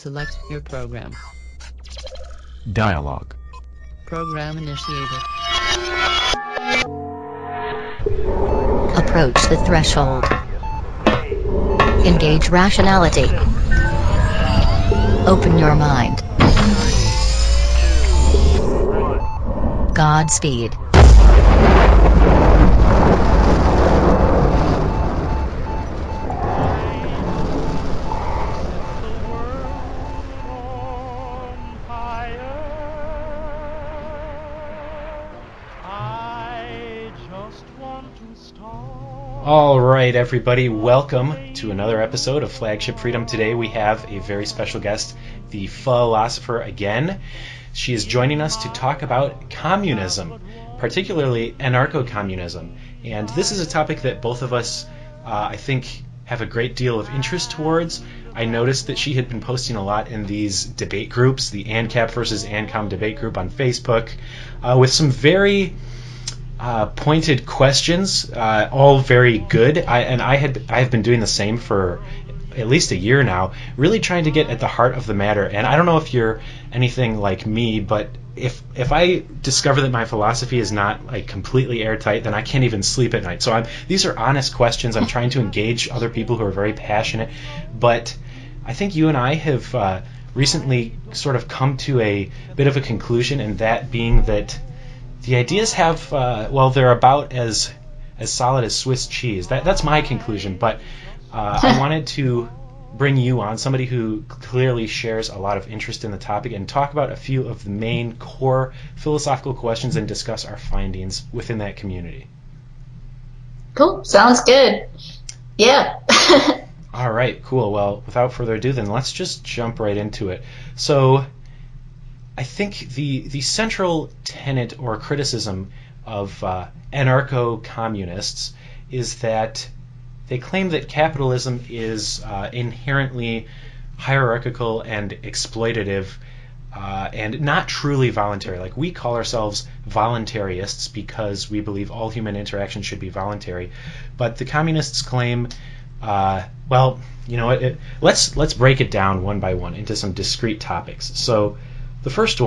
Select your program. Dialogue. Program initiated. Approach the threshold. Engage rationality. Open your mind. Godspeed. All right, everybody, welcome to another episode of Flagship Freedom. Today we have a very special guest, the philosopher again. She is joining us to talk about communism, particularly anarcho-communism. And this is a topic that both of us, I think, have a great deal of interest towards. I noticed that she had been posting a lot in these debate groups, the ANCAP versus ANCOM debate group on Facebook, with some very pointed questions, all very good. I have been doing the same for at least a year now, really trying to get at the heart of the matter. And I don't know if you're anything like me, but if I discover that my philosophy is not like completely airtight, then I can't even sleep at night. So these are honest questions. I'm trying to engage other people who are very passionate, but I think you and I have recently sort of come to a bit of a conclusion, and that being that the ideas have, they're about as solid as Swiss cheese. That's my conclusion, but I wanted to bring you on, somebody who clearly shares a lot of interest in the topic, and talk about a few of the main core philosophical questions and discuss our findings within that community. Cool. Sounds good. Yeah. All right, cool. Well, without further ado, then let's just jump right into it. So I think the central tenet or criticism of anarcho-communists is that they claim that capitalism is inherently hierarchical and exploitative and not truly voluntary. Like, we call ourselves voluntarists because we believe all human interaction should be voluntary, but the communists claim, let's break it down one by one into some discrete topics. So the first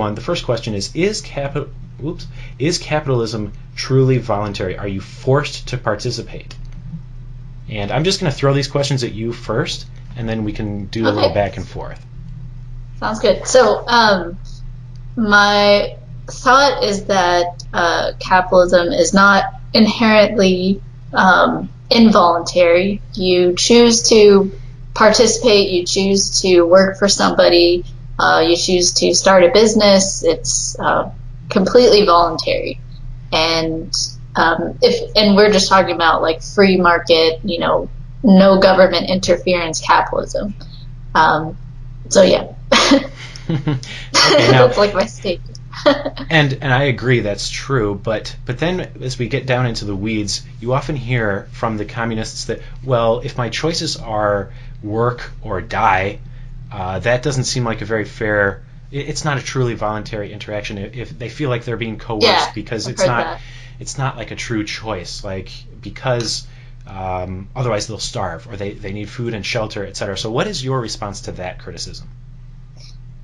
question is capitalism truly voluntary? Are you forced to participate? And I'm just going to throw these questions at you first, and then we can do a little back and forth. Sounds good. So my thought is that capitalism is not inherently involuntary. You choose to participate, you choose to work for somebody, you choose to start a business. It's completely voluntary. And and we're just talking about like free market, no government interference capitalism. So yeah. Okay, now, that's like my statement. and I agree, that's true, but then as we get down into the weeds, you often hear from the communists that, well, if my choices are work or die, that doesn't seem like a very fair. It's not a truly voluntary interaction if they feel like they're being coerced, because it's not like a true choice, like, because otherwise they'll starve, or they need food and shelter, etc. So what is your response to that criticism?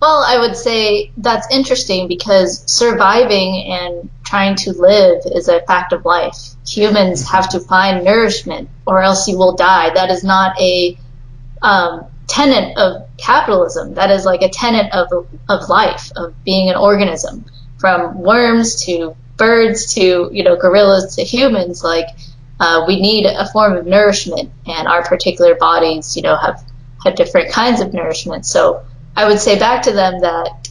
Well, I would say that's interesting because surviving and trying to live is a fact of life. Humans have to find nourishment or else you will die. That is not a tenet of capitalism. That is like a tenet of life, of being an organism. From worms to birds to gorillas to humans, like we need a form of nourishment, and our particular bodies have different kinds of nourishment. So I would say back to them that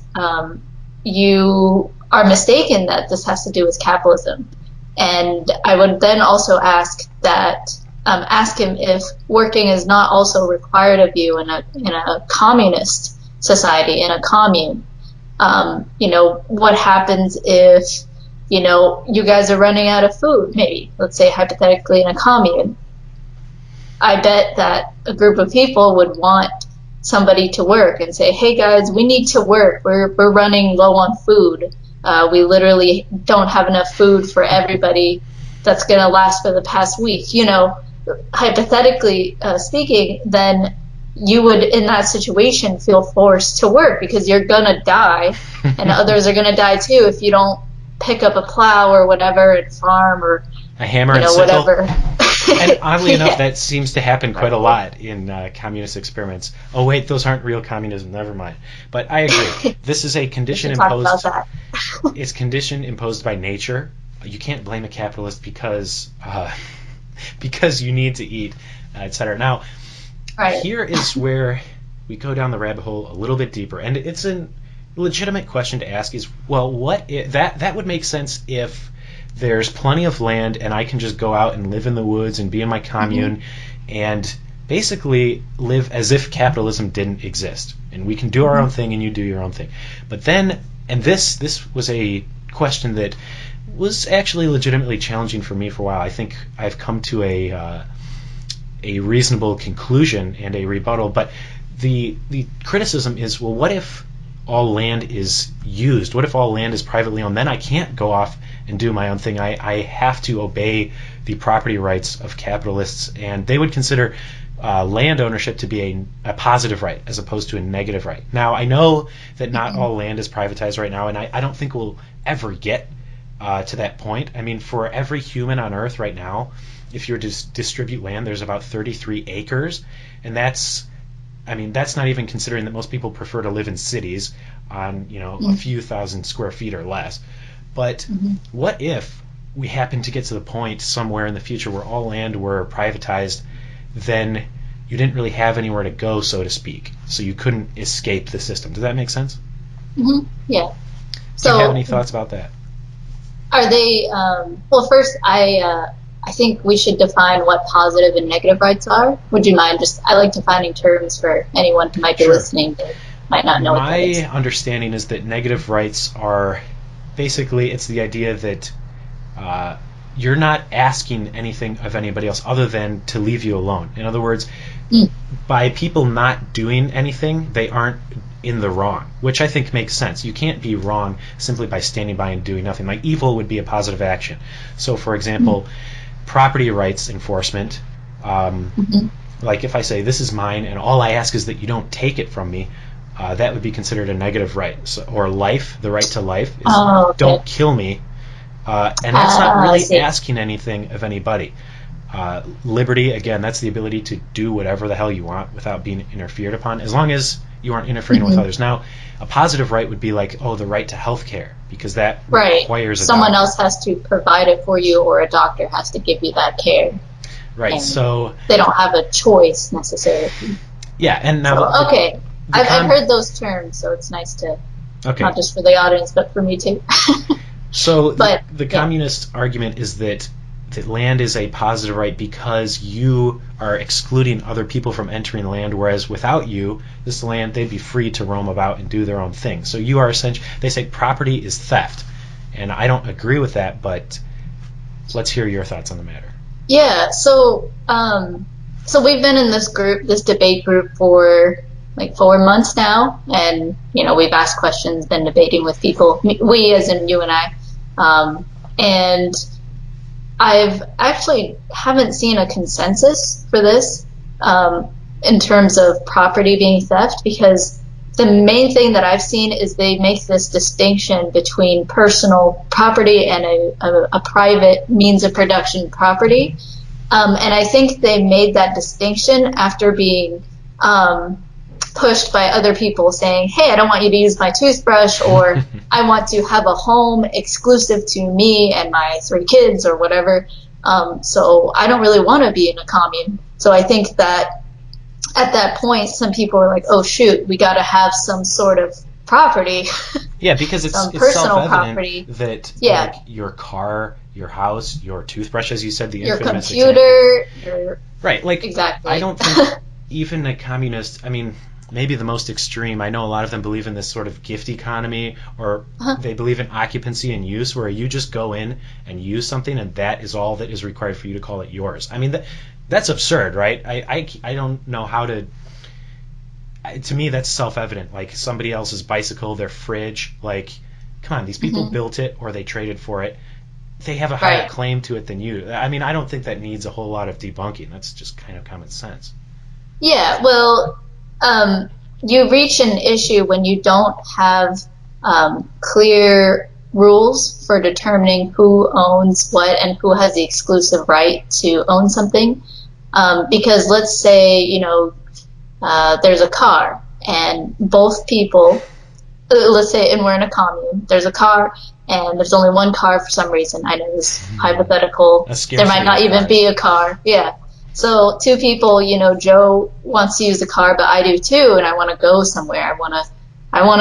you are mistaken that this has to do with capitalism. And I would then also ask him if working is not also required of you in a communist society, in a commune. What happens if you guys are running out of food, maybe, let's say hypothetically in a commune? I bet that a group of people would want somebody to work and say, hey guys, we need to work. We're running low on food. We literally don't have enough food for everybody that's going to last for the past week. Hypothetically speaking, then you would, in that situation, feel forced to work because you're gonna die, and others are gonna die too if you don't pick up a plow or whatever and farm or a hammer and sickle. Whatever. And oddly enough, Yeah. that seems to happen quite a lot in communist experiments. Oh wait, those aren't real communism. Never mind. But I agree. This is a condition We should talk imposed. about that. It's condition imposed by nature. You can't blame a capitalist because you need to eat, etc. Now, Right. here is where we go down the rabbit hole a little bit deeper, and it's a legitimate question to ask: is what if, that would make sense if there's plenty of land and I can just go out and live in the woods and be in my commune and basically live as if capitalism didn't exist, and we can do our own thing and you do your own thing. But then, and this was a question that was actually legitimately challenging for me for a while. I think I've come to a reasonable conclusion and a rebuttal, but the criticism is, well, what if all land is used? What if all land is privately owned? Then I can't go off and do my own thing. I have to obey the property rights of capitalists, and they would consider land ownership to be a positive right as opposed to a negative right. Now, I know that not all land is privatized right now, and I don't think we'll ever get to that point. I mean, for every human on Earth right now, if you were to distribute land, there's about 33 acres, and that's not even considering that most people prefer to live in cities on, a few thousand square feet or less. But what if we happen to get to the point somewhere in the future where all land were privatized, then you didn't really have anywhere to go, so to speak, so you couldn't escape the system. Does that make sense? Yeah. Do you have any thoughts about that? Are they? Well, first, I think we should define what positive and negative rights are. Would you mind? I like defining terms for anyone who might be Sure. listening that might not know what that is. My understanding is that negative rights are basically, it's the idea that you're not asking anything of anybody else other than to leave you alone. In other words, by people not doing anything, they aren't in the wrong, which I think makes sense. You can't be wrong simply by standing by and doing nothing. Like, evil would be a positive action. So, for example, property rights enforcement, like if I say this is mine and all I ask is that you don't take it from me, that would be considered a negative right. So, or life, the right to life is don't kill me, and that's not really asking anything of anybody. Liberty, again, that's the ability to do whatever the hell you want without being interfered upon, as long as you aren't interfering with others. Now, a positive right would be like, the right to health care, because that requires a someone doctor. else has to provide it for you, or a doctor has to give you that care. Right, And so they don't have a choice necessarily. yeah, and now I've heard those terms, so it's nice to not just for the audience, but for me too. So the communist argument is that land is a positive right because you are excluding other people from entering the land, whereas without you, this land, they'd be free to roam about and do their own thing. So you are essentially, they say property is theft, and I don't agree with that, but let's hear your thoughts on the matter. Yeah, so we've been in this debate group for like 4 months now, and we've asked questions, been debating with people, we as in you and I, and I've actually haven't seen a consensus for this in terms of property being theft, because the main thing that I've seen is they make this distinction between personal property and a private means of production property. And I think they made that distinction after being pushed by other people saying, hey, I don't want you to use my toothbrush, or I want to have a home exclusive to me and my 3 kids or whatever. So I don't really want to be in a commune. So I think that at that point, some people are like, oh, shoot, we got to have some sort of property. Yeah, because it's personal self-evident property. That like your car, your house, your toothbrush, as you said, your computer, your right, like exactly. I don't think even a communist, I mean, maybe the most extreme, I know a lot of them believe in this sort of gift economy, or they believe in occupancy and use, where you just go in and use something and that is all that is required for you to call it yours. I mean, that's absurd, right? I don't know how to me that's self-evident. Like somebody else's bicycle, their fridge, like, come on, these people built it or they traded for it. They have a higher claim to it than you. I mean, I don't think that needs a whole lot of debunking. That's just kind of common sense. Yeah, well, you reach an issue when you don't have clear rules for determining who owns what and who has the exclusive right to own something. Because let's say, there's a car and both people, let's say, and we're in a commune, there's a car and there's only one car for some reason. I know this hypothetical. There might not even be a car. Yeah. So two people, Joe wants to use the car, but I do too, and I want to go somewhere. I want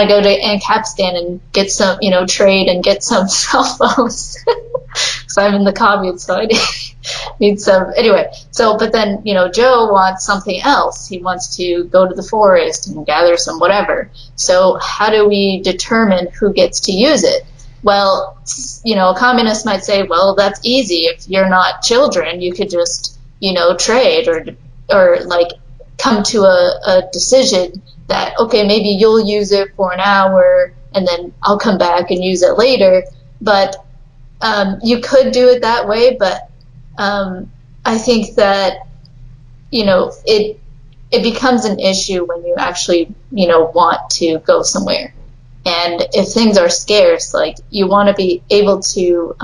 to go to Ancapistan and get some, trade and get some cell phones. So I'm in the commune, so I need some. Anyway, so, but then, Joe wants something else. He wants to go to the forest and gather some whatever. So how do we determine who gets to use it? Well, a communist might say, well, that's easy. If you're not children, you could just, trade or like come to a decision that, okay, maybe you'll use it for an hour and then I'll come back and use it later. But you could do it that way, but I think that, it becomes an issue when you actually, want to go somewhere. And if things are scarce, like you want to be able to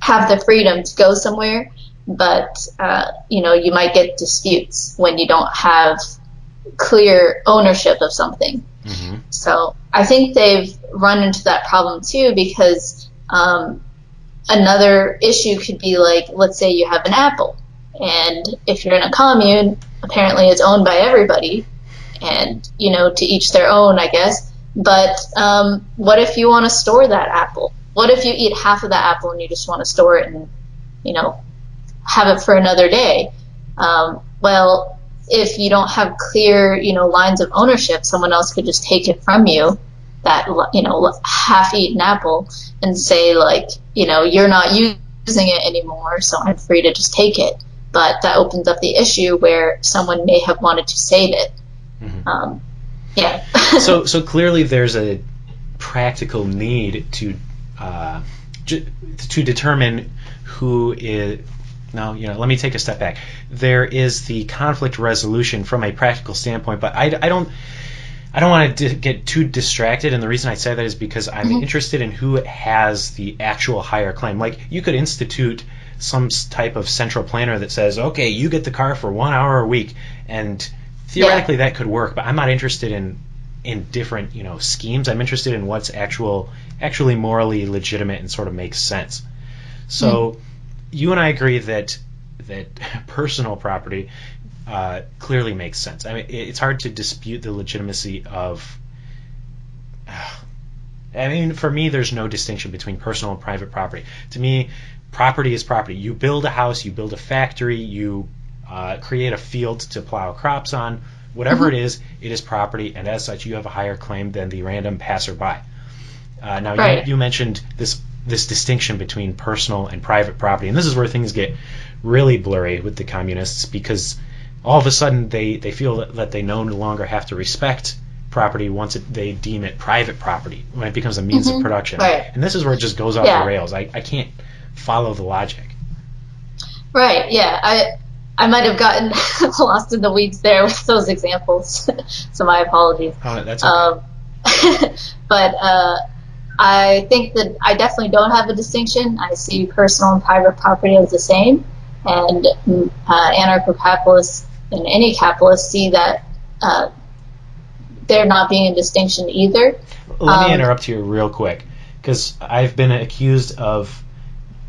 have the freedom to go somewhere, but, you might get disputes when you don't have clear ownership of something. Mm-hmm. So I think they've run into that problem too, because another issue could be like, let's say you have an apple, and if you're in a commune, apparently it's owned by everybody, and, to each their own, I guess. But what if you want to store that apple? What if you eat half of the apple and you just want to store it and, have it for another day? Well, if you don't have clear, lines of ownership, someone else could just take it from you, that, half-eaten apple, and say, like, you're not using it anymore, so I'm free to just take it. But that opens up the issue where someone may have wanted to save it. Mm-hmm. Yeah. So clearly there's a practical need to determine who is. Now, let me take a step back. There is the conflict resolution from a practical standpoint, but I don't want to get too distracted, and the reason I say that is because I'm Mm-hmm. interested in who has the actual higher claim. Like, you could institute some type of central planner that says, okay, you get the car for 1 hour a week, and theoretically that could work, but I'm not interested in different, schemes. I'm interested in what's actually morally legitimate and sort of makes sense. So you and I agree that personal property clearly makes sense. I mean, it's hard to dispute the legitimacy of. For me, there's no distinction between personal and private property. To me, property is property. You build a house, you build a factory, you create a field to plow crops on. Whatever it is property, and as such, you have a higher claim than the random passerby. Now, Right. you mentioned this distinction between personal and private property, and this is where things get really blurry with the communists, because all of a sudden they feel that they no longer have to respect property once they deem it private property, when it becomes a means of production. Right. And this is where it just goes off the rails. I can't follow the logic. Right, yeah. I might have gotten lost in the weeds there with those examples, so my apologies. Oh, that's okay. But I think that I definitely don't have a distinction. I see personal and private property as the same, and anarcho-capitalists and any capitalists see that there not being a distinction either. Let me interrupt you real quick, because I've been accused of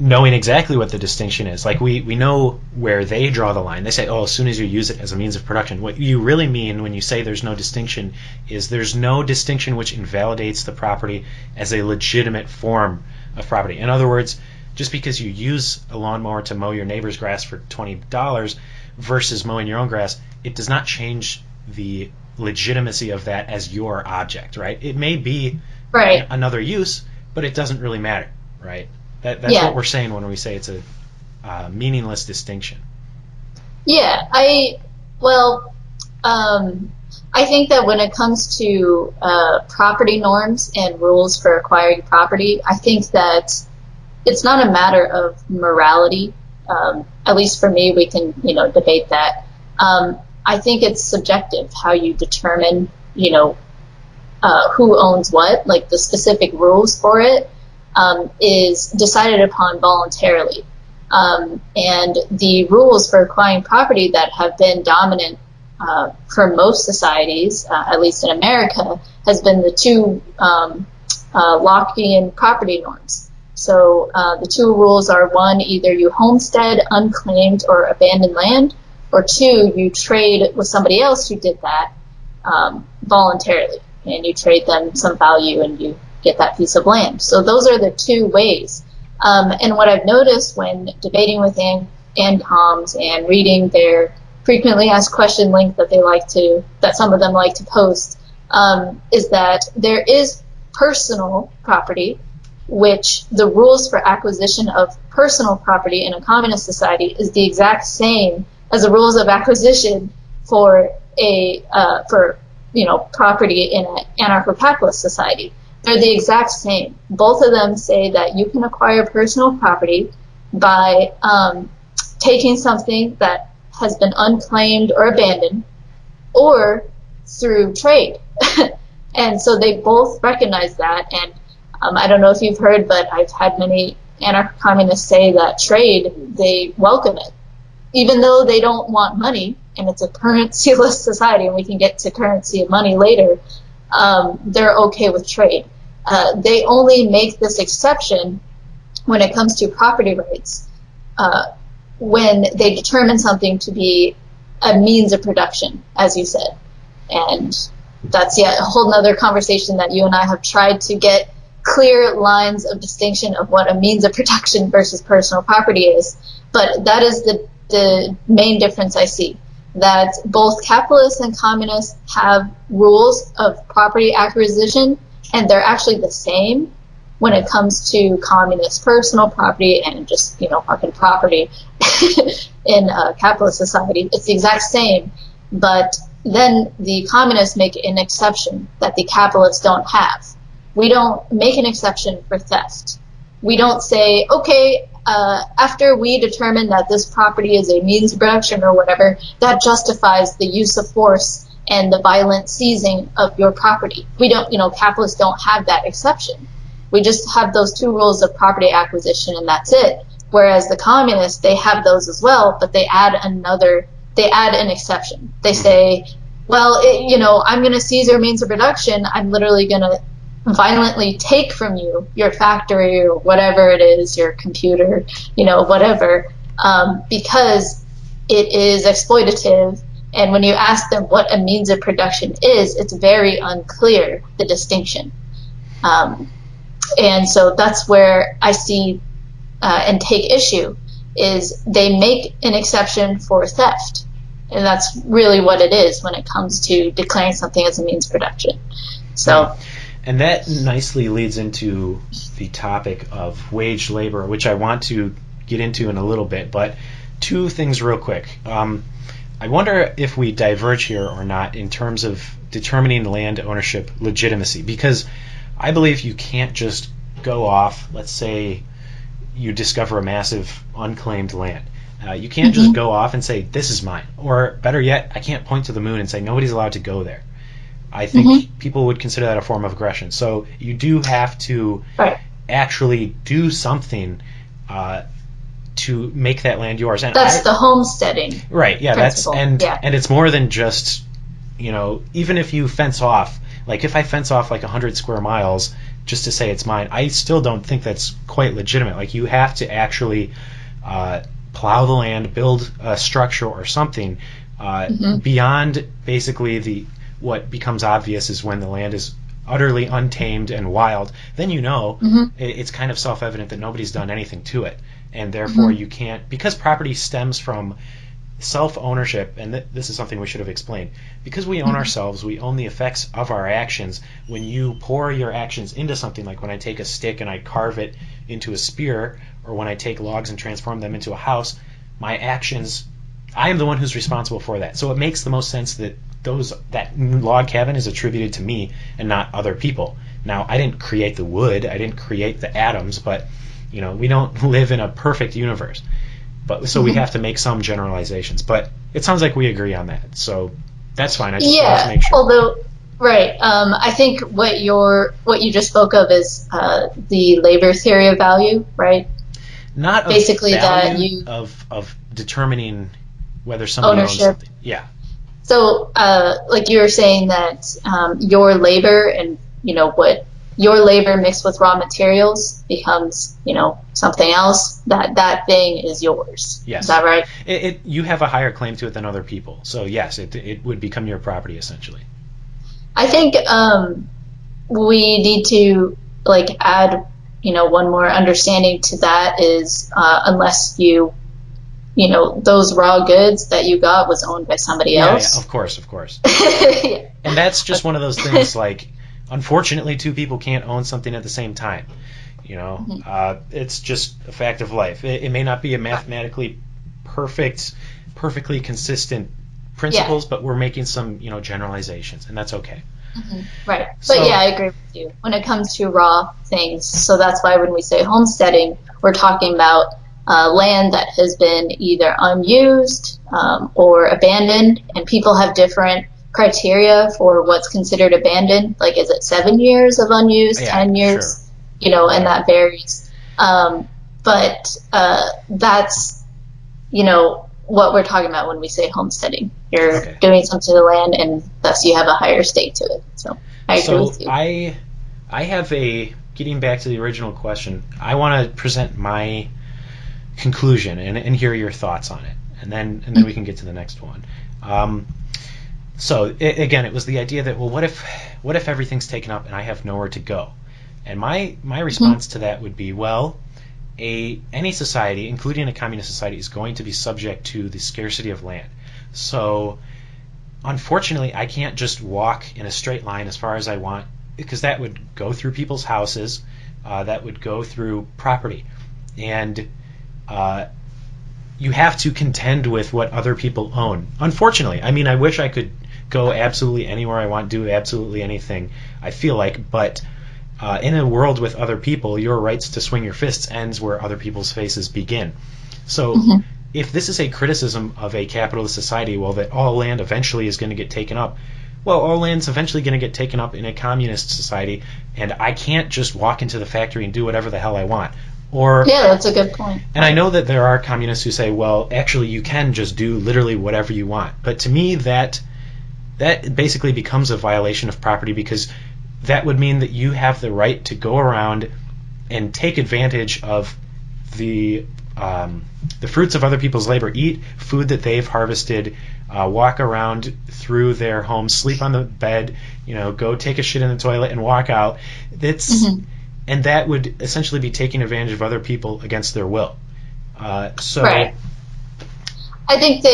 knowing exactly what the distinction is. Like, we know where they draw the line. They say, as soon as you use it as a means of production. What you really mean when you say there's no distinction is there's no distinction which invalidates the property as a legitimate form of property. In other words, just because you use a lawnmower to mow your neighbor's grass for $20 versus mowing your own grass, it does not change the legitimacy of that as your object, right? It may be another use, but it doesn't really matter, right? That's what we're saying when we say it's a meaningless distinction. Yeah, I think that when it comes to property norms and rules for acquiring property, I think that it's not a matter of morality. At least for me, we can debate that. I think it's subjective how you determine, who owns what, like the specific rules for it, is decided upon voluntarily. And the rules for acquiring property that have been dominant for most societies, at least in America, has been the two Lockean property norms. So the two rules are, one, either you homestead unclaimed or abandoned land, or two, you trade with somebody else who did that voluntarily, and you trade them some value and you get that piece of land. So those are the two ways. And what I've noticed when debating with ANCOMs and reading their frequently asked question link that some of them like to post, is that there is personal property, which the rules for acquisition of personal property in a communist society is the exact same as the rules of acquisition for property in an anarcho-capitalist society. They're the exact same. Both of them say that you can acquire personal property by taking something that has been unclaimed or abandoned, or through trade. And so they both recognize that. And I don't know if you've heard, but I've had many anarcho-communists say that trade, they welcome it. Even though they don't want money, and it's a currency-less society, and we can get to currency and money later, they're okay with trade. They only make this exception when it comes to property rights, when they determine something to be a means of production, as you said. And that's yet a whole nother conversation that you and I have tried to get clear lines of distinction of what a means of production versus personal property is. But that is the main difference I see, that both capitalists and communists have rules of property acquisition, and they're actually the same when it comes to communist personal property and just, fucking property in a capitalist society. It's the exact same, but then the communists make an exception that the capitalists don't have. We don't make an exception for theft. We don't say, okay, after we determine that this property is a means of production or whatever, that justifies the use of force and the violent seizing of your property. We don't, capitalists don't have that exception. We just have those two rules of property acquisition, and that's it. Whereas the communists, they have those as well, but they add an exception. They say, well, I'm going to seize your means of production. I'm literally going to violently take from you your factory or whatever it is, your computer, whatever, because it is exploitative. And when you ask them what a means of production is, it's very unclear, the distinction. And so that's where I see and take issue, is they make an exception for theft. And that's really what it is when it comes to declaring something as a means of production. So, and that nicely leads into the topic of wage labor, which I want to get into in a little bit. But two things real quick. I wonder if we diverge here or not in terms of determining land ownership legitimacy, because I believe you can't just go off, let's say you discover a massive unclaimed land. You can't just go off and say, this is mine. Or better yet, I can't point to the moon and say, nobody's allowed to go there. I think people would consider that a form of aggression. So you do have to actually do something to make that land yours. And that's the homesteading. Right, yeah, principle. And it's more than just, even if you fence off, like if I fence off like 100 square miles just to say it's mine, I still don't think that's quite legitimate. Like you have to actually plow the land, build a structure or something beyond basically what becomes obvious is when the land is utterly untamed and wild. Then it's kind of self-evident that nobody's done anything to it, and therefore you can't, because property stems from self-ownership, and this is something we should have explained. Because we own ourselves, we own the effects of our actions. When you pour your actions into something, like when I take a stick and I carve it into a spear, or when I take logs and transform them into a house, my actions, I am the one who's responsible for that. So it makes the most sense that that log cabin is attributed to me and not other people. Now, I didn't create the wood, I didn't create the atoms, but we don't live in a perfect universe. But so we have to make some generalizations. But it sounds like we agree on that. So that's fine. I just wanted to make sure. Although, right. I think what you just spoke of is the labor theory of value, right? Not basically of value, that you of determining whether somebody owns ownership. something. Yeah. So, like you were saying that your labor and what your labor mixed with raw materials becomes something else. That thing is yours. Yes. Is that right? You have a higher claim to it than other people. So yes, it would become your property essentially. I think we need to add one more understanding to that is unless those raw goods that you got was owned by somebody else. Yeah, of course. Yeah. And that's just one of those things, like, unfortunately, two people can't own something at the same time. It's just a fact of life. It may not be a mathematically perfectly consistent principles, but we're making some, generalizations, and that's okay. Mm-hmm. Right. But I agree with you. When it comes to raw things, so that's why when we say homesteading, we're talking about land that has been either unused or abandoned, and people have different criteria for what's considered abandoned. Like, is it 7 years of unused, 10 years? Sure. And that varies. But that's, what we're talking about when we say homesteading. You're doing something to the land, and thus you have a higher stake to it. So I agree with you. I have getting back to the original question, I want to present my conclusion and hear your thoughts on it, and then we can get to the next one. Again, it was the idea that, well, what if everything's taken up and I have nowhere to go? And my response to that would be, well, any society, including a communist society, is going to be subject to the scarcity of land. So unfortunately, I can't just walk in a straight line as far as I want, because that would go through people's houses, that would go through property, and you have to contend with what other people own. Unfortunately, I mean, I wish I could go absolutely anywhere I want, do absolutely anything I feel like, but in a world with other people, your rights to swing your fists ends where other people's faces begin. So if this is a criticism of a capitalist society, well, that all land eventually is going to get taken up, well, all land's eventually going to get taken up in a communist society, and I can't just walk into the factory and do whatever the hell I want. That's a good point. And I know that there are communists who say, well, actually you can just do literally whatever you want. But to me, that basically becomes a violation of property, because that would mean that you have the right to go around and take advantage of the fruits of other people's labor, eat food that they've harvested, walk around through their homes, sleep on the bed, go take a shit in the toilet and walk out. And that would essentially be taking advantage of other people against their will. Right. I think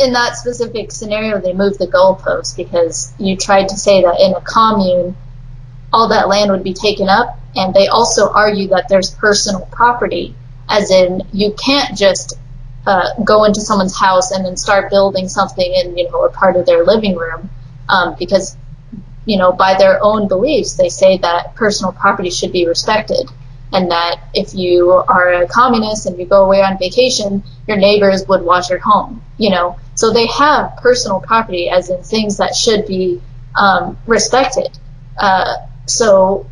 in that specific scenario, they moved the goalpost, because you tried to say that in a commune, all that land would be taken up, and they also argue that there's personal property, as in you can't just go into someone's house and then start building something in a part of their living room, because by their own beliefs, they say that personal property should be respected, and that if you are a communist and you go away on vacation, your neighbors would watch your home, So they have personal property as in things that should be respected. So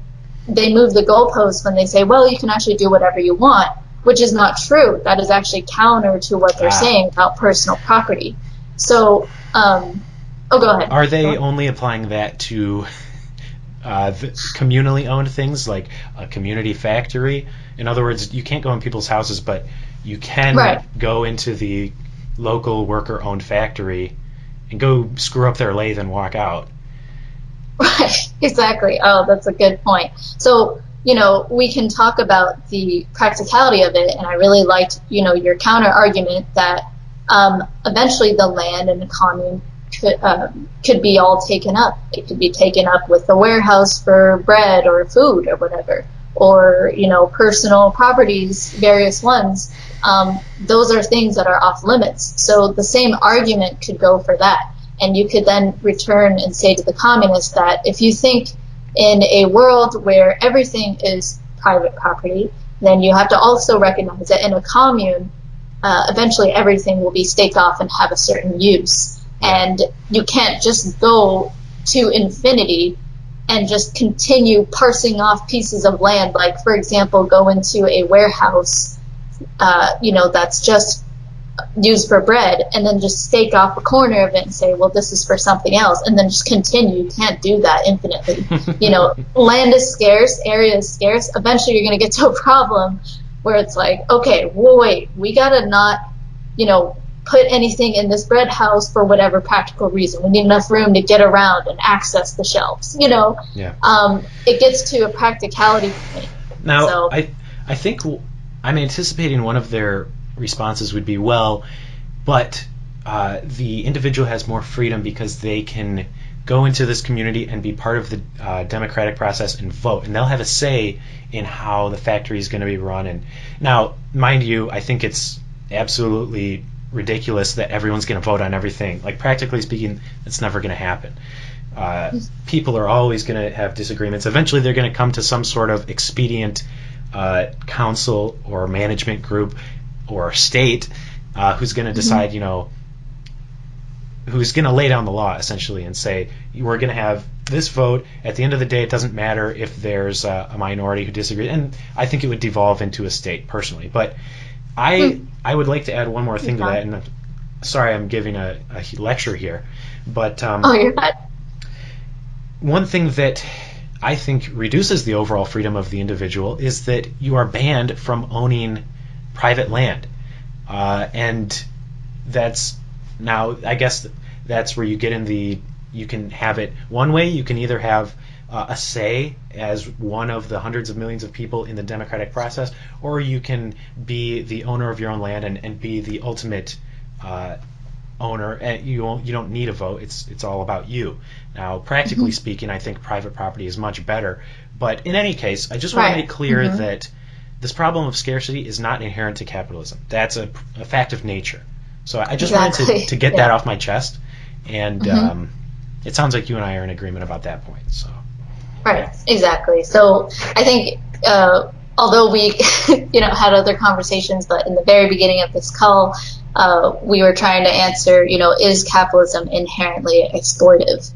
they move the goalposts when they say, well, you can actually do whatever you want, which is not true. That is actually counter to what they're saying about personal property. So, go ahead. Are they only applying that to the communally owned things, like a community factory? In other words, you can't go in people's houses, but you can go into the local worker-owned factory and go screw up their lathe and walk out. Right, exactly. Oh, that's a good point. So, we can talk about the practicality of it, and I really liked, your counter argument that eventually the land in the commune could be all taken up. It could be taken up with a warehouse for bread or food or whatever, or personal properties, various ones. Those are things that are off limits. So the same argument could go for that, and you could then return and say to the communists that if you think in a world where everything is private property, then you have to also recognize that in a commune, eventually everything will be staked off and have a certain use. And you can't just go to infinity and just continue parsing off pieces of land. Like, for example, go into a warehouse, that's just used for bread, and then just stake off a corner of it and say, well, this is for something else, and then just continue. You can't do that infinitely. Land is scarce, area is scarce. Eventually you're going to get to a problem where it's like, okay, well, wait, we got to not, put anything in this bread house for whatever practical reason. We need enough room to get around and access the shelves. It gets to a practicality point. Now, So, I think I'm anticipating one of their responses would be, well, but the individual has more freedom because they can go into this community and be part of the democratic process and vote, and they'll have a say in how the factory is going to be run. And now, mind you, I think it's absolutely ridiculous that everyone's going to vote on everything. Like, practically speaking, it's never going to happen. People are always going to have disagreements. Eventually they're going to come to some sort of expedient council or management group or state who's going to decide, who's going to lay down the law essentially and say, we're going to have this vote. At the end of the day, it doesn't matter if there's a minority who disagrees. And I think it would devolve into a state personally. But I would like to add one more thing to that. And sorry, I'm giving a lecture here. But you're not. One thing that I think reduces the overall freedom of the individual is that you are banned from owning private land. And that's now, I guess that's where you get in you can have it one way. You can either have a say as one of the hundreds of millions of people in the democratic process, or you can be the owner of your own land and be the ultimate owner. And you don't need a vote. It's all about you. Now, practically speaking, I think private property is much better. But in any case, I just want to make clear that this problem of scarcity is not inherent to capitalism. That's a fact of nature. So I just wanted to get that off my chest. And it sounds like you and I are in agreement about that point. So. Right, exactly. So I think although we had other conversations, but in the very beginning of this call, we were trying to answer, is capitalism inherently exploitive?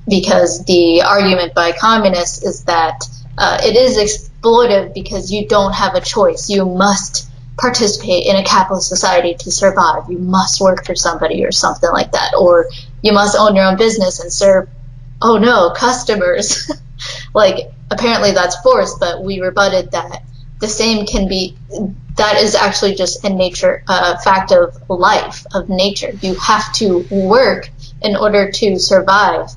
Because the argument by communists is that it is exploitive because you don't have a choice. You must participate in a capitalist society to survive. You must work for somebody or something like that. Or you must own your own business and serve, customers. Like, apparently that's forced, but we rebutted that the same can be, that is actually just a nature, fact of life, of nature. You have to work in order to survive.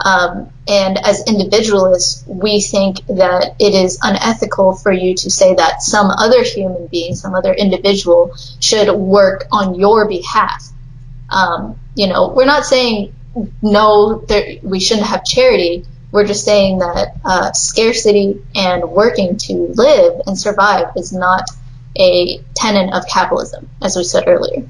And as individualists, we think that it is unethical for you to say that some other human being, some other individual should work on your behalf. We're not saying no, we shouldn't have charity. We're just saying that scarcity and working to live and survive is not a tenet of capitalism, as we said earlier.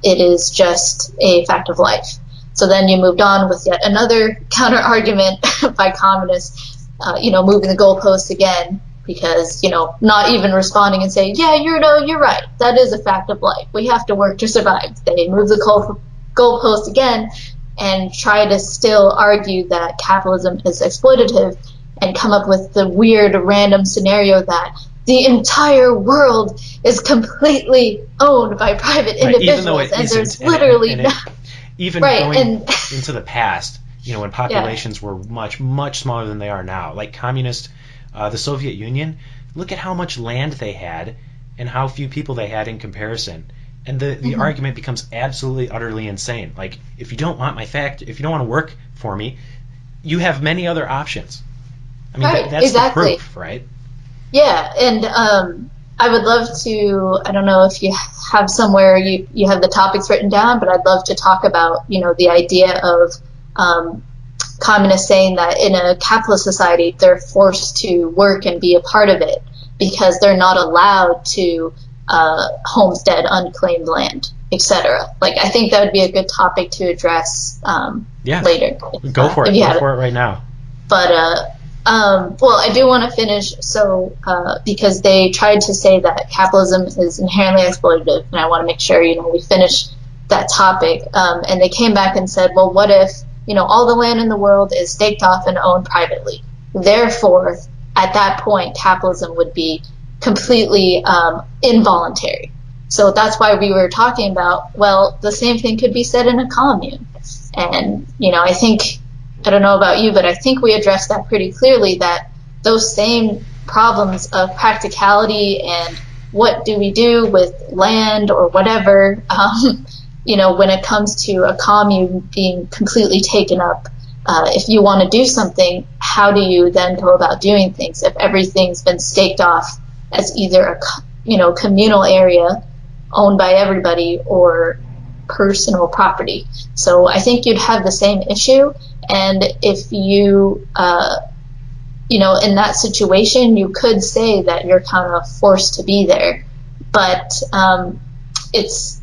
It is just a fact of life. So then you moved on with yet another counter argument by communists, moving the goalposts again, because, not even responding and saying, yeah, you're right. That is a fact of life. We have to work to survive. They move the goalpost again and try to still argue that capitalism is exploitative and come up with the weird random scenario that the entire world is completely owned by private individuals. Even though it and isn't, there's literally even going into the past, when populations were much, much smaller than they are now, like the Soviet Union, look at how much land they had and how few people they had in comparison. And the argument becomes absolutely, utterly insane. Like, if you don't want if you don't want to work for me, you have many other options. I mean, that's exactly the proof, right? Yeah, and I would love to, I don't know if you have somewhere you have the topics written down, but I'd love to talk about, the idea of communists saying that in a capitalist society, they're forced to work and be a part of it because they're not allowed to homestead unclaimed land, etc. Like, I think that would be a good topic to address later. Go for it. Go for it right now. But Well, I do want to finish, because they tried to say that capitalism is inherently exploitative, and I want to make sure, we finish that topic. And they came back and said, well, what if, all the land in the world is staked off and owned privately? Therefore, at that point, capitalism would be completely involuntary. So that's why we were talking about, well, the same thing could be said in a commune. And, I don't know about you, but I think we addressed that pretty clearly, that those same problems of practicality and what do we do with land or whatever, when it comes to a commune being completely taken up, if you want to do something, how do you then go about doing things if everything's been staked off as either a communal area owned by everybody or personal property? So I think you'd have the same issue, and if you in that situation, you could say that you're kind of forced to be there. But it's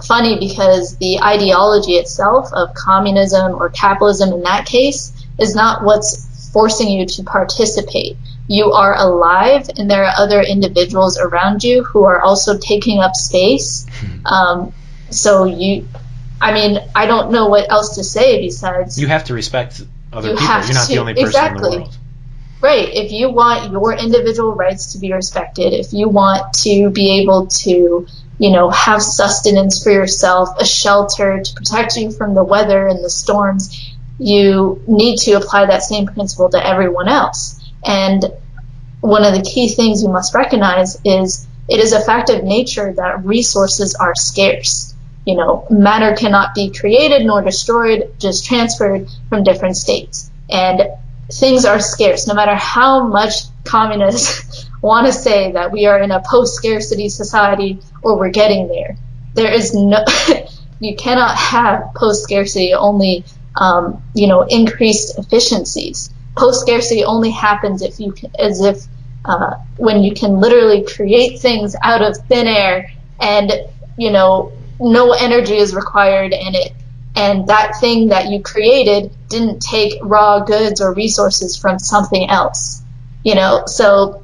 funny because the ideology itself of communism or capitalism in that case is not what's forcing you to participate. You are alive, and there are other individuals around you who are also taking up space. I don't know what else to say besides... You have to respect other people. You're not the only person in the world. Right. If you want your individual rights to be respected, if you want to be able to, have sustenance for yourself, a shelter to protect you from the weather and the storms, you need to apply that same principle to everyone else. And one of the key things you must recognize is it is a fact of nature that resources are scarce. Matter cannot be created nor destroyed, just transferred from different states. And things are scarce. No matter how much communists want to say that we are in a post-scarcity society or we're getting there, there is no, you cannot have post-scarcity only, increased efficiencies. Post-scarcity only happens when you can literally create things out of thin air and, no energy is required in it. And that thing that you created didn't take raw goods or resources from something else, So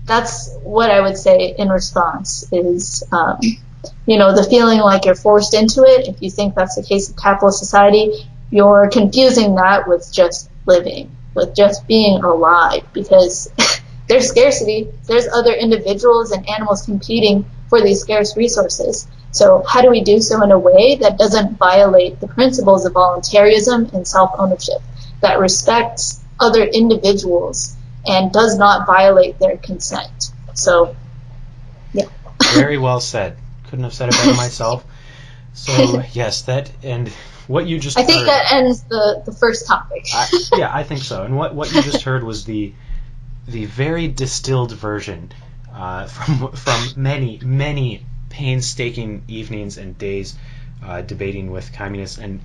that's what I would say in response is, the feeling like you're forced into it. If you think that's the case of capitalist society, you're confusing that with just living, with just being alive, because there's scarcity. There's other individuals and animals competing for these scarce resources. So how do we do so in a way that doesn't violate the principles of voluntaryism and self-ownership, that respects other individuals and does not violate their consent? So, yeah. Very well said. Couldn't have said it better myself. So, yes, that, and what you just heard... I think that ends the first topic. I think so. And what you just heard was the very distilled version from many, many painstaking evenings and days debating with communists and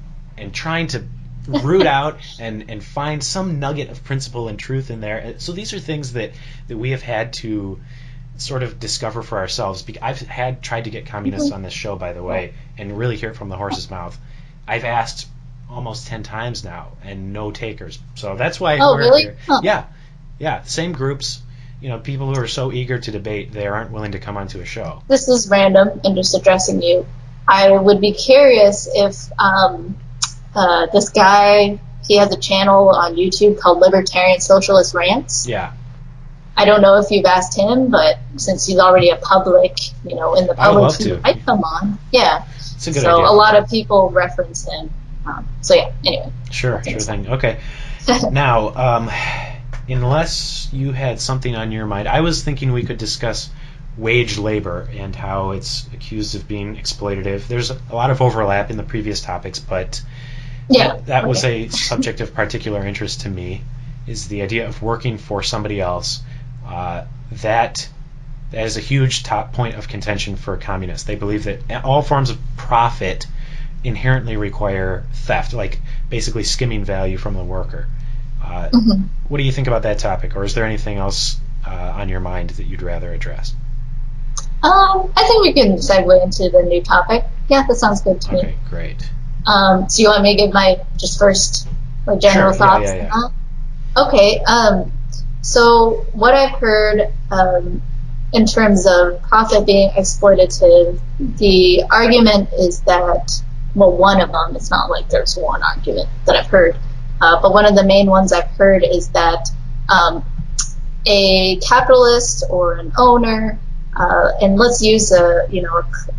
trying to root out and find some nugget of principle and truth in there. So these are things that we have had to sort of discover for ourselves. I've tried to get communists on this show, by the way, and really hear it from the horse's mouth. I've asked almost 10 times now and no takers. So that's why we're really? here. Huh. Yeah, same groups. People who are so eager to debate, they aren't willing to come onto a show. This is random and just addressing you. I would be curious if this guy, he has a channel on YouTube called Libertarian Socialist Rants. Yeah. I don't know if you've asked him, but since he's already a public, in the public, he might come on. Yeah. It's a good idea. So a lot of people reference him. Anyway. Sure thing. Okay. Now, unless you had something on your mind, I was thinking we could discuss wage labor and how it's accused of being exploitative. There's a lot of overlap in the previous topics, but that was a subject of particular interest to me, is the idea of working for somebody else. That is a huge top point of contention for communists. They believe that all forms of profit inherently require theft, like basically skimming value from the worker. What do you think about that topic, or is there anything else on your mind that you'd rather address? I think we can segue into the new topic. Yeah, that sounds good to me. Okay, great. So you want me to give my just first general thoughts? Yeah. Okay. So what I've heard in terms of profit being exploitative, the argument is that, well, one of them, it's not like there's one argument that I've heard, but one of the main ones I've heard is that a capitalist or an owner, and let's use a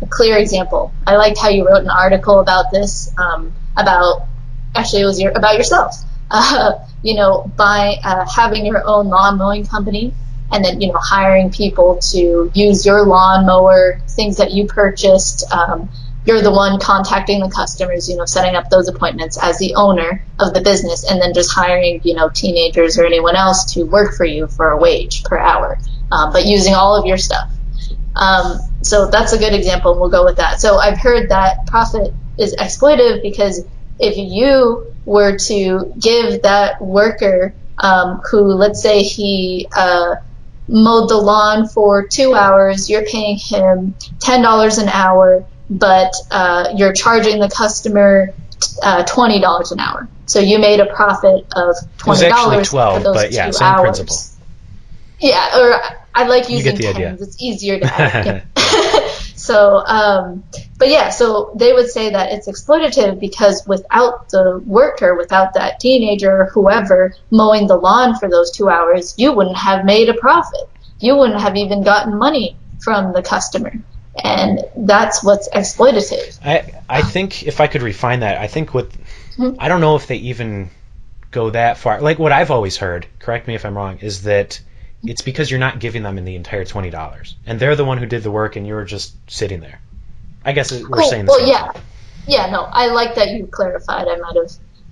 clear example. I liked how you wrote an article about this, actually it was about yourself. By having your own lawn mowing company, and then hiring people to use your lawnmower, things that you purchased. You're the one contacting the customers, setting up those appointments as the owner of the business, and then just hiring, teenagers or anyone else to work for you for a wage per hour, but using all of your stuff. So that's a good example, and we'll go with that. So I've heard that profit is exploitive because if you were to give that worker who, let's say he mowed the lawn for 2 hours, you're paying him $10 an hour, but you're charging the customer $20 an hour. So you made a profit of $20 It was actually 12, for those but yeah, 2 same hours. principle. Yeah, or I like You using get the idea. tens. It's easier to have. So, but yeah, so they would say that it's exploitative because without the worker, without that teenager or whoever mowing the lawn for those 2 hours, you wouldn't have made a profit. You wouldn't have even gotten money from the customer. And that's what's exploitative. I think if I could refine that, I think I don't know if they even go that far. Like what I've always heard, correct me if I'm wrong, is that it's because you're not giving them in the entire $20, and they're the one who did the work, and you're just sitting there. I guess we're saying the same thing. Yeah, no, I like that you clarified.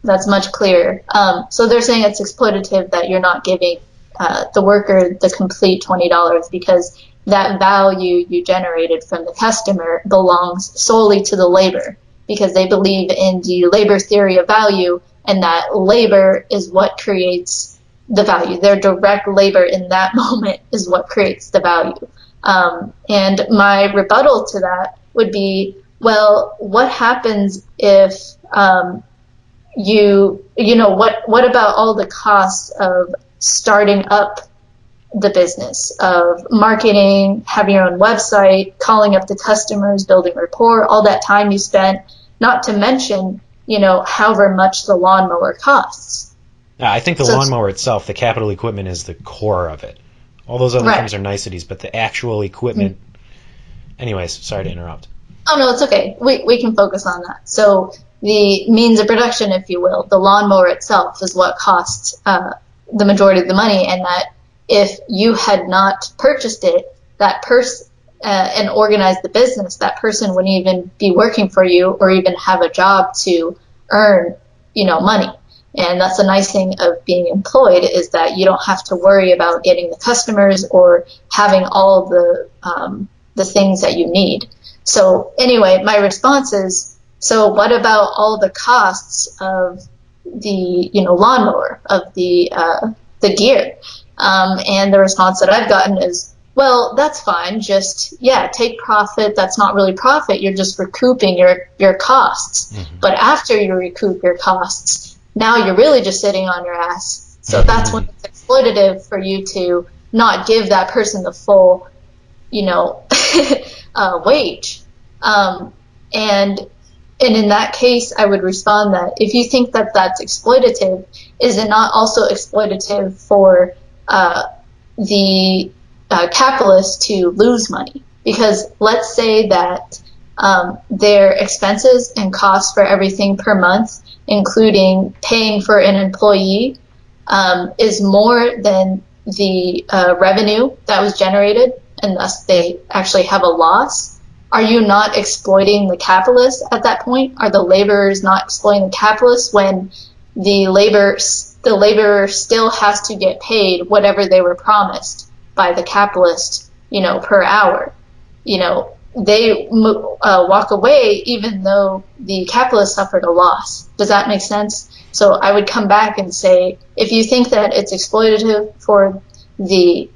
That's much clearer. So they're saying it's exploitative that you're not giving the worker the complete $20 because that value you generated from the customer belongs solely to the labor, because they believe in the labor theory of value, and that labor is what creates the value. Their direct labor in that moment is what creates the value. And my rebuttal to that would be, well, what happens if what about all the costs of starting up the business, of marketing, having your own website, calling up the customers, building rapport, all that time you spent, not to mention, however much the lawnmower costs. I think the lawnmower itself, the capital equipment, is the core of it. All those other things are niceties, but the actual equipment... Anyways, sorry to interrupt. Oh, no, it's okay. We can focus on that. So the means of production, if you will, the lawnmower itself is what costs the majority of the money, and that if you had not purchased it, that person and organized the business, that person wouldn't even be working for you or even have a job to earn, money. And that's the nice thing of being employed, is that you don't have to worry about getting the customers or having all the things that you need. So anyway, my response is, so what about all the costs of the lawnmower, of the gear? And the response that I've gotten is, well, that's fine. Just, take profit. That's not really profit. You're just recouping your costs. Mm-hmm. But after you recoup your costs, now you're really just sitting on your ass. So that's when it's exploitative for you to not give that person the full, wage. And in that case, I would respond that if you think that that's exploitative, is it not also exploitative for the capitalist to lose money? Because let's say that their expenses and costs for everything per month, including paying for an employee, is more than the revenue that was generated, and thus they actually have a loss. Are you not exploiting the capitalist at that point? Are the laborers not exploiting the capitalist when the laborer still has to get paid whatever they were promised by the capitalist, per hour? They walk away even though the capitalist suffered a loss. Does that make sense? So I would come back and say, if you think that it's exploitative for the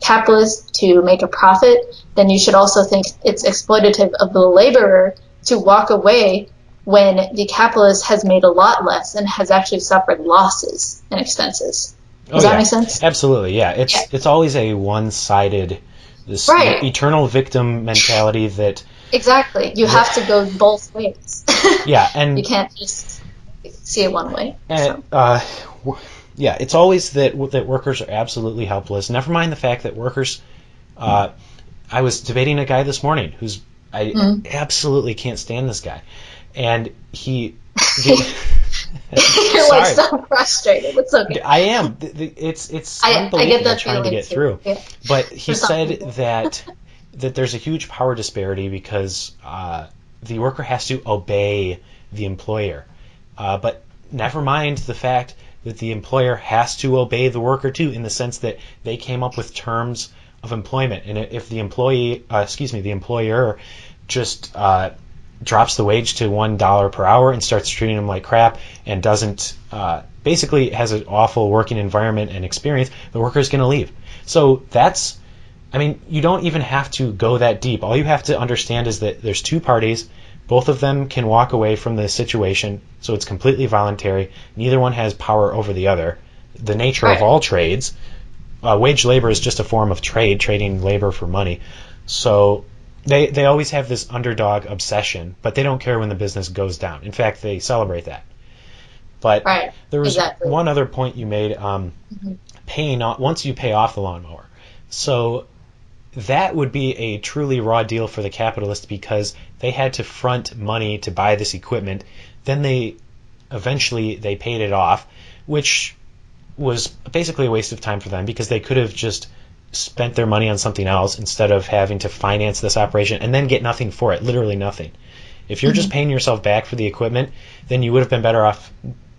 capitalist to make a profit, then you should also think it's exploitative of the laborer to walk away when the capitalist has made a lot less and has actually suffered losses and expenses. Does that make sense? Absolutely, yeah. It's always a one-sided, this Right. eternal victim mentality that... Exactly. You have to go both ways. Yeah, and... You can't just see it one way. And, yeah, it's always that workers are absolutely helpless. Never mind the fact that workers... I was debating a guy this morning who's... I absolutely can't stand this guy. And he... You're like so frustrated. It's okay. I am. It's unbelievable I get that trying to get too. through. Yeah. But he said that there's a huge power disparity because the worker has to obey the employer. But never mind the fact that the employer has to obey the worker too, in the sense that they came up with terms of employment. And if the the employer just drops the wage to $1 per hour and starts treating them like crap and doesn't basically has an awful working environment and experience, the worker is going to leave. So that's, I mean, you don't even have to go that deep. All you have to understand is that there's two parties. Both of them can walk away from the situation, so it's completely voluntary. Neither one has power over the other. The nature of all trades, wage labor is just a form of trade, trading labor for money. So they always have this underdog obsession, but they don't care when the business goes down. In fact, they celebrate that. But there was one other point you made, paying off, once you pay off the lawnmower. So that would be a truly raw deal for the capitalist, because they had to front money to buy this equipment. Then they paid it off, which was basically a waste of time for them, because they could have just spent their money on something else instead of having to finance this operation and then get nothing for it, literally nothing. If you're just paying yourself back for the equipment, then you would have been better off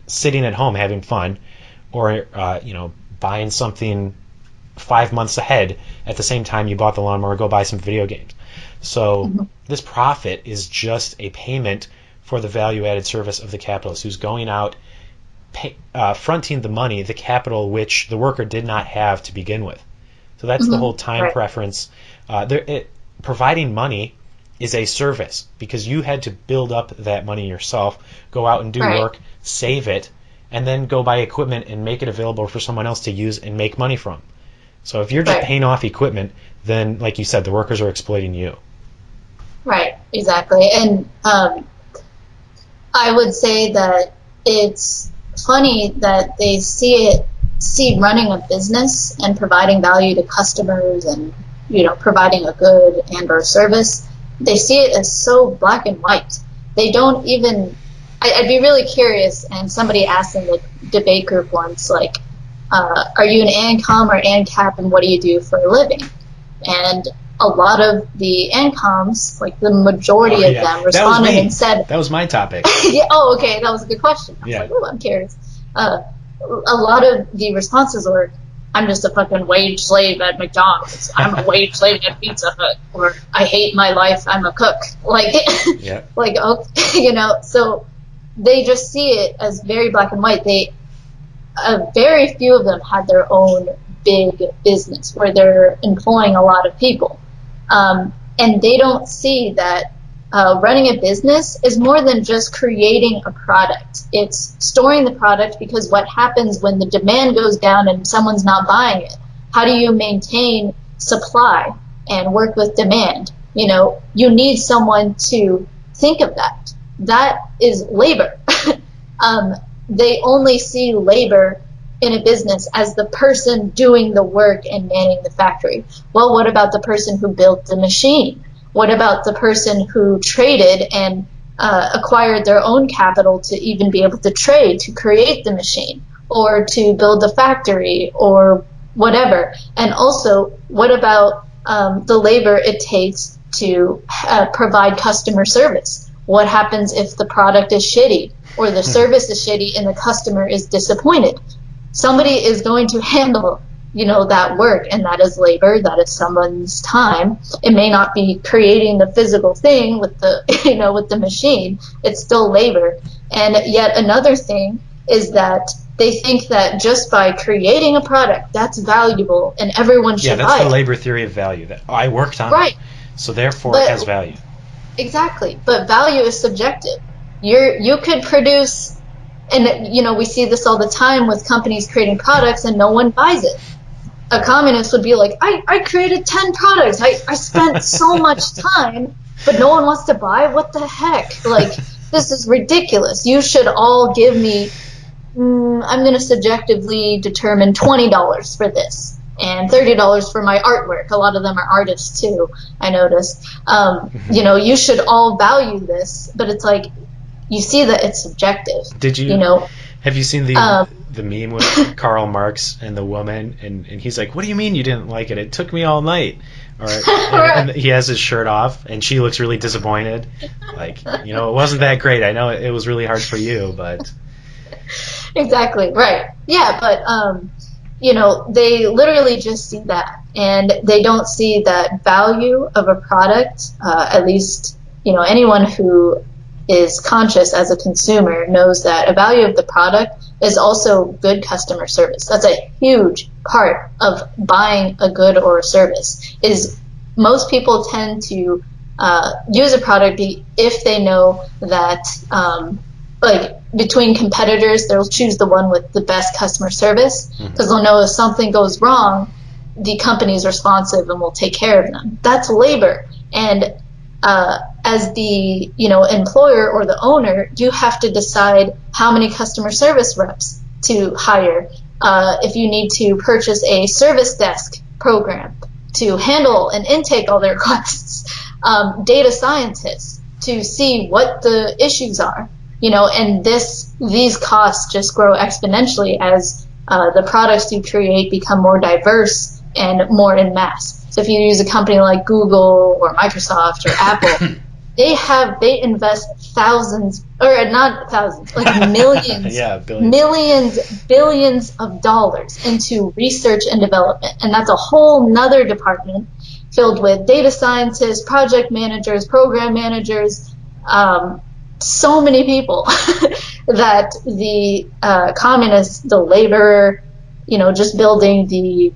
sitting at home having fun, or buying something 5 months ahead at the same time you bought the lawnmower. Go buy some video games. So this profit is just a payment for the value-added service of the capitalist, who's going out fronting the money, the capital, which the worker did not have to begin with. So that's the whole time preference. Providing money is a service, because you had to build up that money yourself, go out and do work, save it, and then go buy equipment and make it available for someone else to use and make money from. So if you're just paying off equipment, then, like you said, the workers are exploiting you. Right, exactly. And I would say that it's funny that they see running a business and providing value to customers and, providing a good and or service, they see it as so black and white. They don't even, I'd be really curious, and somebody asked in the debate group once, like, are you an ANCOM or ANCAP, and what do you do for a living? And a lot of the ANCOMs, like the majority of them, responded and said... That was my topic. Yeah. Oh, okay. That was a good question. I was like, oh, I'm curious. A lot of the responses were, I'm just a fucking wage slave at McDonald's. I'm a wage slave at Pizza Hut. Or, I hate my life. I'm a cook. Like, like, okay, so they just see it as very black and white. Very few of them had their own big business where they're employing a lot of people. And they don't see that running a business is more than just creating a product. It's storing the product, because what happens when the demand goes down and someone's not buying it? How do you maintain supply and work with demand? You need someone to think of that. That is labor. They only see labor in a business as the person doing the work and manning the factory. Well, what about the person who built the machine? What about the person who traded and acquired their own capital to even be able to trade, to create the machine, or to build the factory, or whatever? And also, what about the labor it takes to provide customer service? What happens if the product is shitty, or the service is shitty, and the customer is disappointed? Somebody is going to handle, that work, and that is labor. That is someone's time. It may not be creating the physical thing with the, with the machine. It's still labor. And yet another thing is that they think that just by creating a product, that's valuable, and everyone should buy it. Yeah, that's the labor theory of value. That I worked on it, so therefore it has value. Exactly, but value is subjective. You could produce And, we see this all the time with companies creating products and no one buys it. A communist would be like, I created 10 products. I spent so much time, but no one wants to buy? What the heck? Like, this is ridiculous. You should all give me, I'm going to subjectively determine $20 for this and $30 for my artwork. A lot of them are artists too, I noticed. You should all value this, but it's like, you see that it's subjective. Have you seen the meme with Karl Marx and the woman, and he's like, what do you mean you didn't like it? It took me all night. And he has his shirt off, and she looks really disappointed. Like, it wasn't that great. I know it was really hard for you, but... Exactly, right. Yeah, but, they literally just see that, and they don't see that value of a product, at least, anyone who is conscious as a consumer knows that a value of the product is also good customer service. That's a huge part of buying a good or a service. Is most people tend to use a product if they know that, between competitors, they'll choose the one with the best customer service because they'll know if something goes wrong, the company's responsive and will take care of them. That's labor. And as the employer or the owner, you have to decide how many customer service reps to hire. If you need to purchase a service desk program to handle and intake all their requests, data scientists to see what the issues are, and these costs just grow exponentially as the products you create become more diverse and more en masse. So if you use a company like Google or Microsoft or Apple, they invest thousands, or not thousands, like millions, billions of dollars into research and development. And that's a whole nother department filled with data scientists, project managers, program managers, so many people that the communists, the laborer, just building the,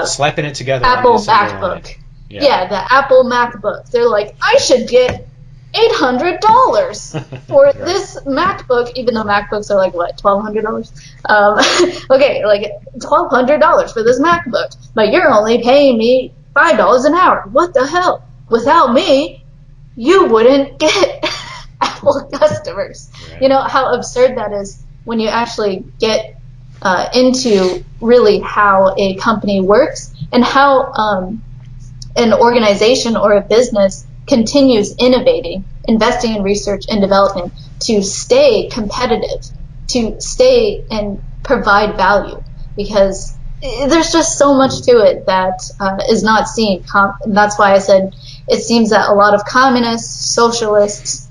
slapping it together. Apple MacBook. Yeah, the Apple MacBook. They're like, I should get $800 for this MacBook, even though MacBooks are like, what, $1,200? Okay, like $1,200 for this MacBook, but you're only paying me $5 an hour. What the hell? Without me, you wouldn't get Apple customers. Right. How absurd that is when you actually get into really how a company works and how an organization or a business continues innovating, investing in research and development to stay competitive, to stay and provide value, because there's just so much to it that is not seen. That's why I said it seems that a lot of communists, socialists,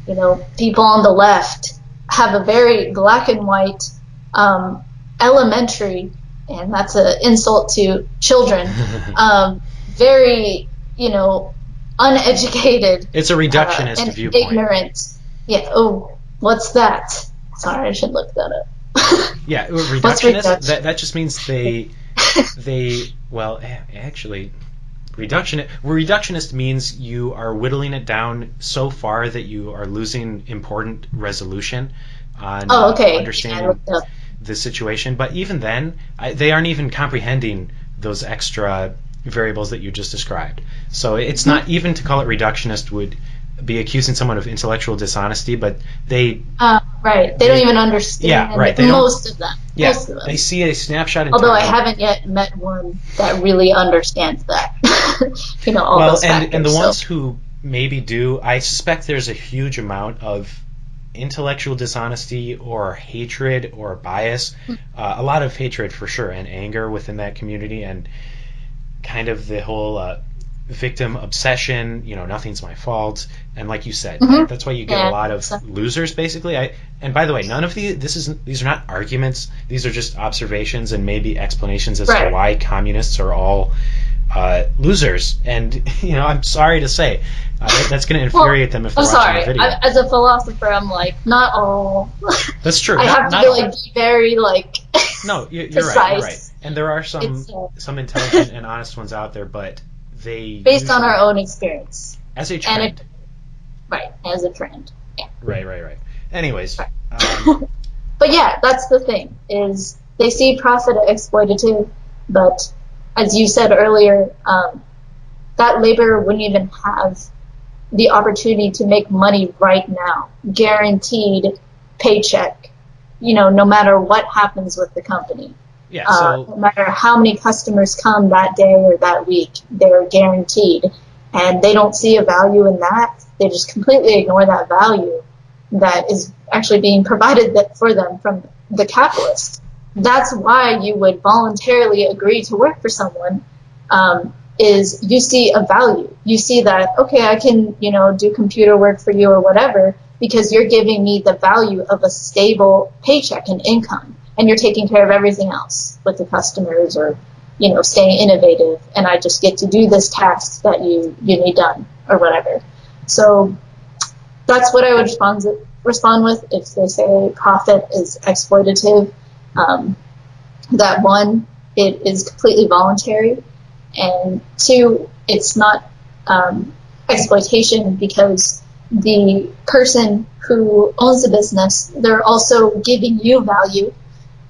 people on the left have a very black and white, elementary, and that's an insult to children, very, uneducated. It's a reductionist and viewpoint. Ignorant. Yeah. Oh, what's that? Sorry, I should look that up. Yeah, reductionist. That just means they actually, reductionist means you are whittling it down so far that you are losing important resolution on understanding the situation. But even then, they aren't even comprehending those extra variables that you just described. So it's not, even to call it reductionist would be accusing someone of intellectual dishonesty, but they they don't even understand. Yeah, right. Most of them. Yeah, most of them. They see a snapshot in Although time. I haven't yet met one that really understands that. All those factors. And the ones who maybe do, I suspect there's a huge amount of intellectual dishonesty or hatred or bias, a lot of hatred for sure, and anger within that community, and kind of the whole victim obsession, nothing's my fault, and like you said, that's why you get a lot of losers, basically. And by the way, none of these are not arguments, these are just observations and maybe explanations as to why communists are all losers. And I'm sorry to say that's going to infuriate them if they're watching the video. As a philosopher, I'm like, not all. That's true. I have to be very no, you're precise. Right. You're right. And there are some intelligent and honest ones out there, but they based on our own experience as a trend. As a trend. Yeah. Right. Anyways, But yeah, that's the thing, is they see profit exploitative, but as you said earlier, that laborer wouldn't even have the opportunity to make money right now, guaranteed paycheck, no matter what happens with the company. yeah. No matter how many customers come that day or that week, they're guaranteed. And they don't see a value in that. They just completely ignore that value that is actually being provided for them from the capitalist. That's why you would voluntarily agree to work for someone, is you see a value. You see that, okay, I can, do computer work for you or whatever, because you're giving me the value of a stable paycheck and income, and you're taking care of everything else with the customers or, staying innovative, and I just get to do this task that you need done or whatever. So that's what I would respond with if they say profit is exploitative. That one, it is completely voluntary, and two, it's not exploitation, because the person who owns the business, they're also giving you value,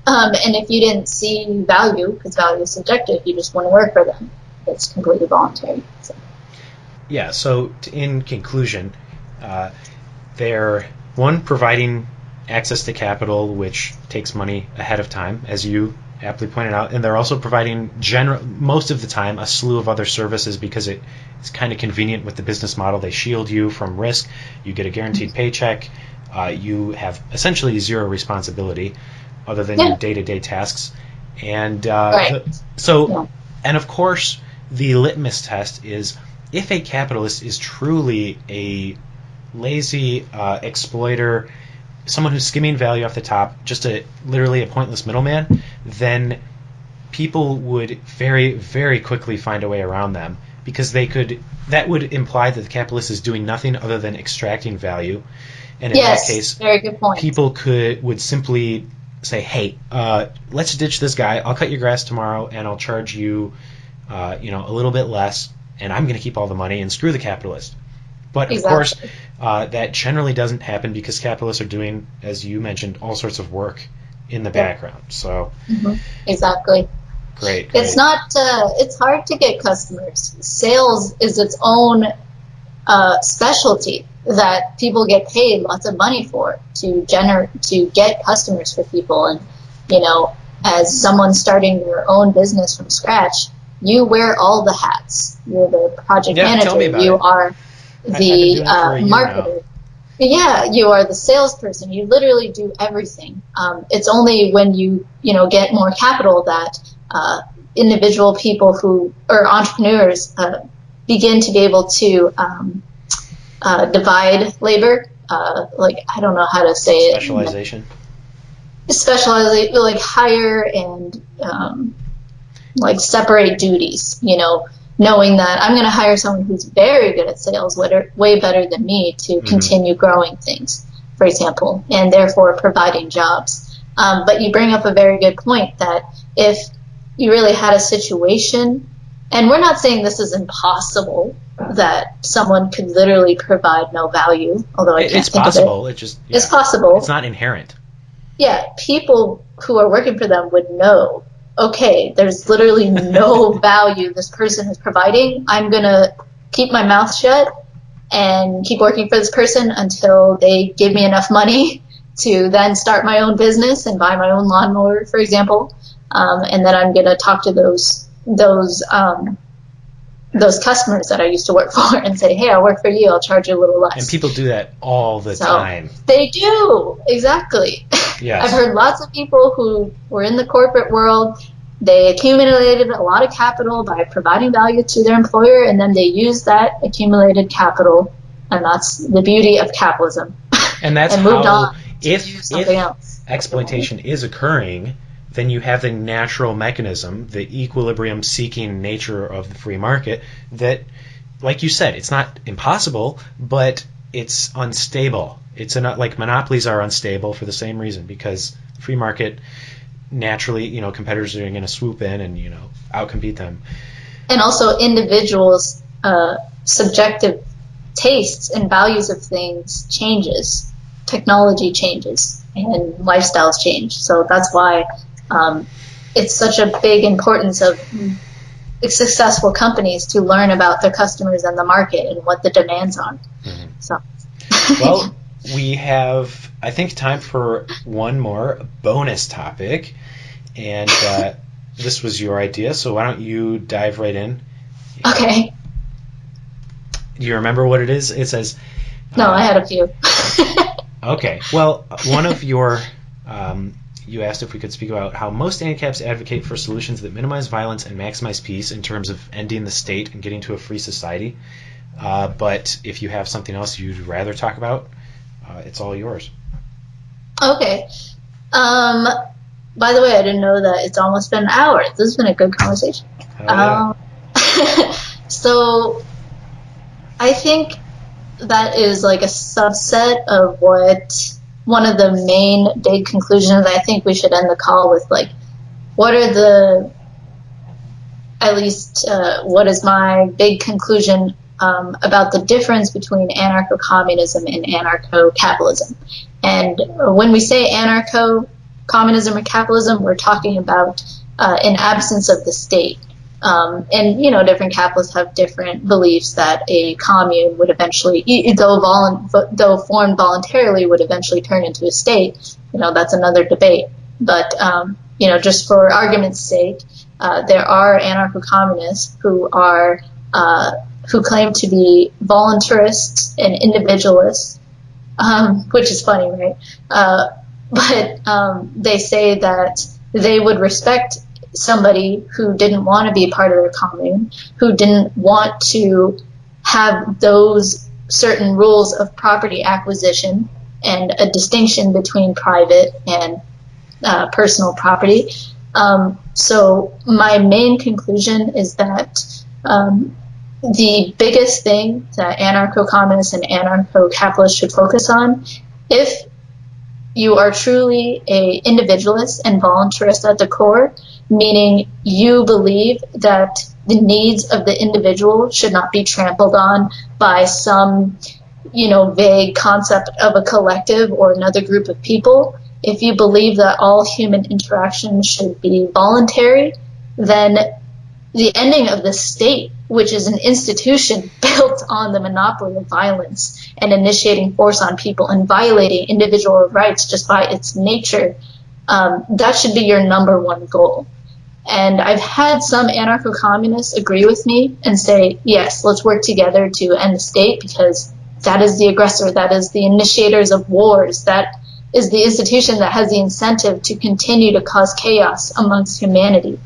and if you didn't see value, because value is subjective, you just want to work for them, it's completely voluntary. So. Yeah, so in conclusion, they're, one, providing access to capital, which takes money ahead of time, as you aptly pointed out, and they're also providing most of the time a slew of other services, because it's kind of convenient with the business model. They shield you from risk, you get a guaranteed paycheck, you have essentially zero responsibility other than your day-to-day tasks. And Right. And of course, the litmus test is if a capitalist is truly a lazy exploiter, someone who's skimming value off the top, just literally a pointless middleman, then people would very, very quickly find a way around them, because that would imply that the capitalist is doing nothing other than extracting value. And in that case, very good point. People would simply say, hey, let's ditch this guy. I'll cut your grass tomorrow, and I'll charge you, a little bit less, and I'm going to keep all the money, and screw the capitalist. But of course, that generally doesn't happen, because capitalists are doing, as you mentioned, all sorts of work in the background. So exactly. Great. It's not. It's hard to get customers. Sales is its own specialty that people get paid lots of money for, to get customers for people. And as someone starting your own business from scratch, you wear all the hats. You're the project manager. Tell me about you it. are the marketer. Yeah, you are the salesperson. You literally do everything. It's only when you get more capital that individual people or entrepreneurs begin to be able to divide labor. I don't know how to say Specialization. Specialize, like hire and separate duties. Knowing that I'm going to hire someone who's very good at sales, way better than me, to continue growing things, for example, and therefore providing jobs. But you bring up a very good point that if you really had a situation, and we're not saying this is impossible, that someone could literally provide no value, although I can't think possible. of it. It's possible. It's not inherent. Yeah, people who are working for them would know, okay, there's literally no value this person is providing. I'm going to keep my mouth shut and keep working for this person until they give me enough money to then start my own business and buy my own lawnmower, for example. And then I'm going to talk to those customers that I used to work for and say, hey, I'll work for you. I'll charge you a little less. And people do that all the time. They do. Exactly. Yes. I've heard lots of people who were in the corporate world. They accumulated a lot of capital by providing value to their employer, and then they use that accumulated capital, and that's the beauty of capitalism. And that's and how, moved on if exploitation is occurring, then you have the natural mechanism, the equilibrium-seeking nature of the free market that, like you said, it's not impossible, but it's unstable. It's like monopolies are unstable for the same reason, because the free market, naturally, competitors are going to swoop in and, outcompete them. And also individuals' subjective tastes and values of things changes. technology changes and lifestyles change. So that's why it's such a big importance of successful companies to learn about their customers and the market and what the demands are. Mhm. So, Well, we have, I think, time for one more bonus topic, and this was your idea, so why don't you dive right in? okay. Do you remember what it is? It says... No, I had a few. Okay. Well, one of your... you asked if we could speak about how most ANCAPs advocate for solutions that minimize violence and maximize peace in terms of ending the state and getting to a free society. But if you have something else you'd rather talk about, it's all yours. Okay. By the way, I didn't know that it's almost been an hour. This has been a good conversation. Yeah. So I think that is like a subset of what one of the main big conclusions. I think we should end the call with, like, what are the, at least what is my big conclusion about the difference between anarcho-communism and anarcho-capitalism. And when we say anarcho-communism or capitalism, we're talking about an absence of the state. And, you know, different capitalists have different beliefs that a commune would eventually, though formed voluntarily, would eventually turn into a state. You know, that's another debate. But, you know, just for argument's sake, there are anarcho-communists who are, who claim to be voluntarists and individualists, which is funny, right? But they say that they would respect somebody who didn't want to be part of their commune, who didn't want to have those certain rules of property acquisition and a distinction between private and personal property. So my main conclusion is that the biggest thing that anarcho-communists and anarcho-capitalists should focus on, if you are truly an individualist and voluntarist at the core, meaning you believe that the needs of the individual should not be trampled on by some, you know, vague concept of a collective or another group of people. If you believe that all human interaction should be voluntary, then the ending of the state, which is an institution built on the monopoly of violence and initiating force on people and violating individual rights just by its nature, that should be your number one goal. And I've had some anarcho-communists agree with me and say, yes, let's work together to end the state because that is the aggressor, that is the initiators of wars, that is the institution that has the incentive to continue to cause chaos amongst humanity.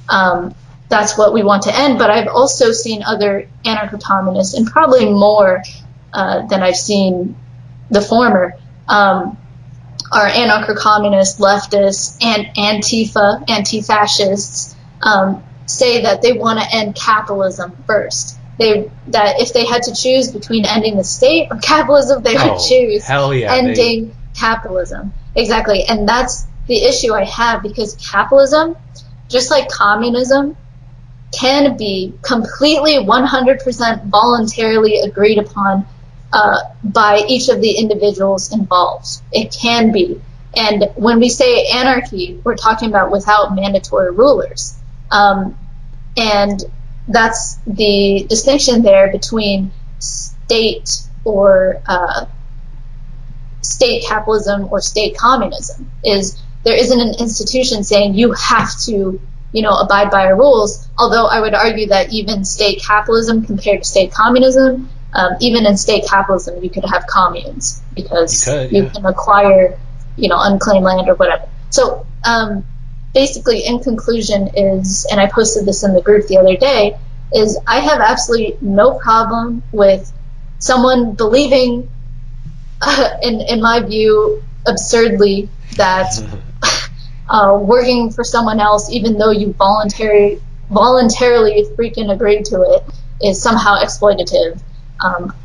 That's what we want to end. But I've also seen other anarcho-communists, and probably more than I've seen the former, are anarcho-communists, leftists, and Antifa, anti-fascists, say that they want to end capitalism first. That if they had to choose between ending the state or capitalism, they would choose ending capitalism. Exactly. And that's the issue I have, because capitalism, just like communism, can be completely 100% voluntarily agreed upon by each of the individuals involved. It can be. And when we say anarchy, we're talking about without mandatory rulers. And that's the distinction there between state or state capitalism or state communism, is there isn't an institution saying you have to, you know, abide by our rules. Although I would argue that even state capitalism compared to state communism, even in state capitalism, you could have communes because you can acquire, you know, unclaimed land or whatever. So basically, in conclusion is, and I posted this in the group the other day, is I have absolutely no problem with someone believing, in my view, absurdly, that working for someone else, even though you voluntarily freaking agreed to it, is somehow exploitative.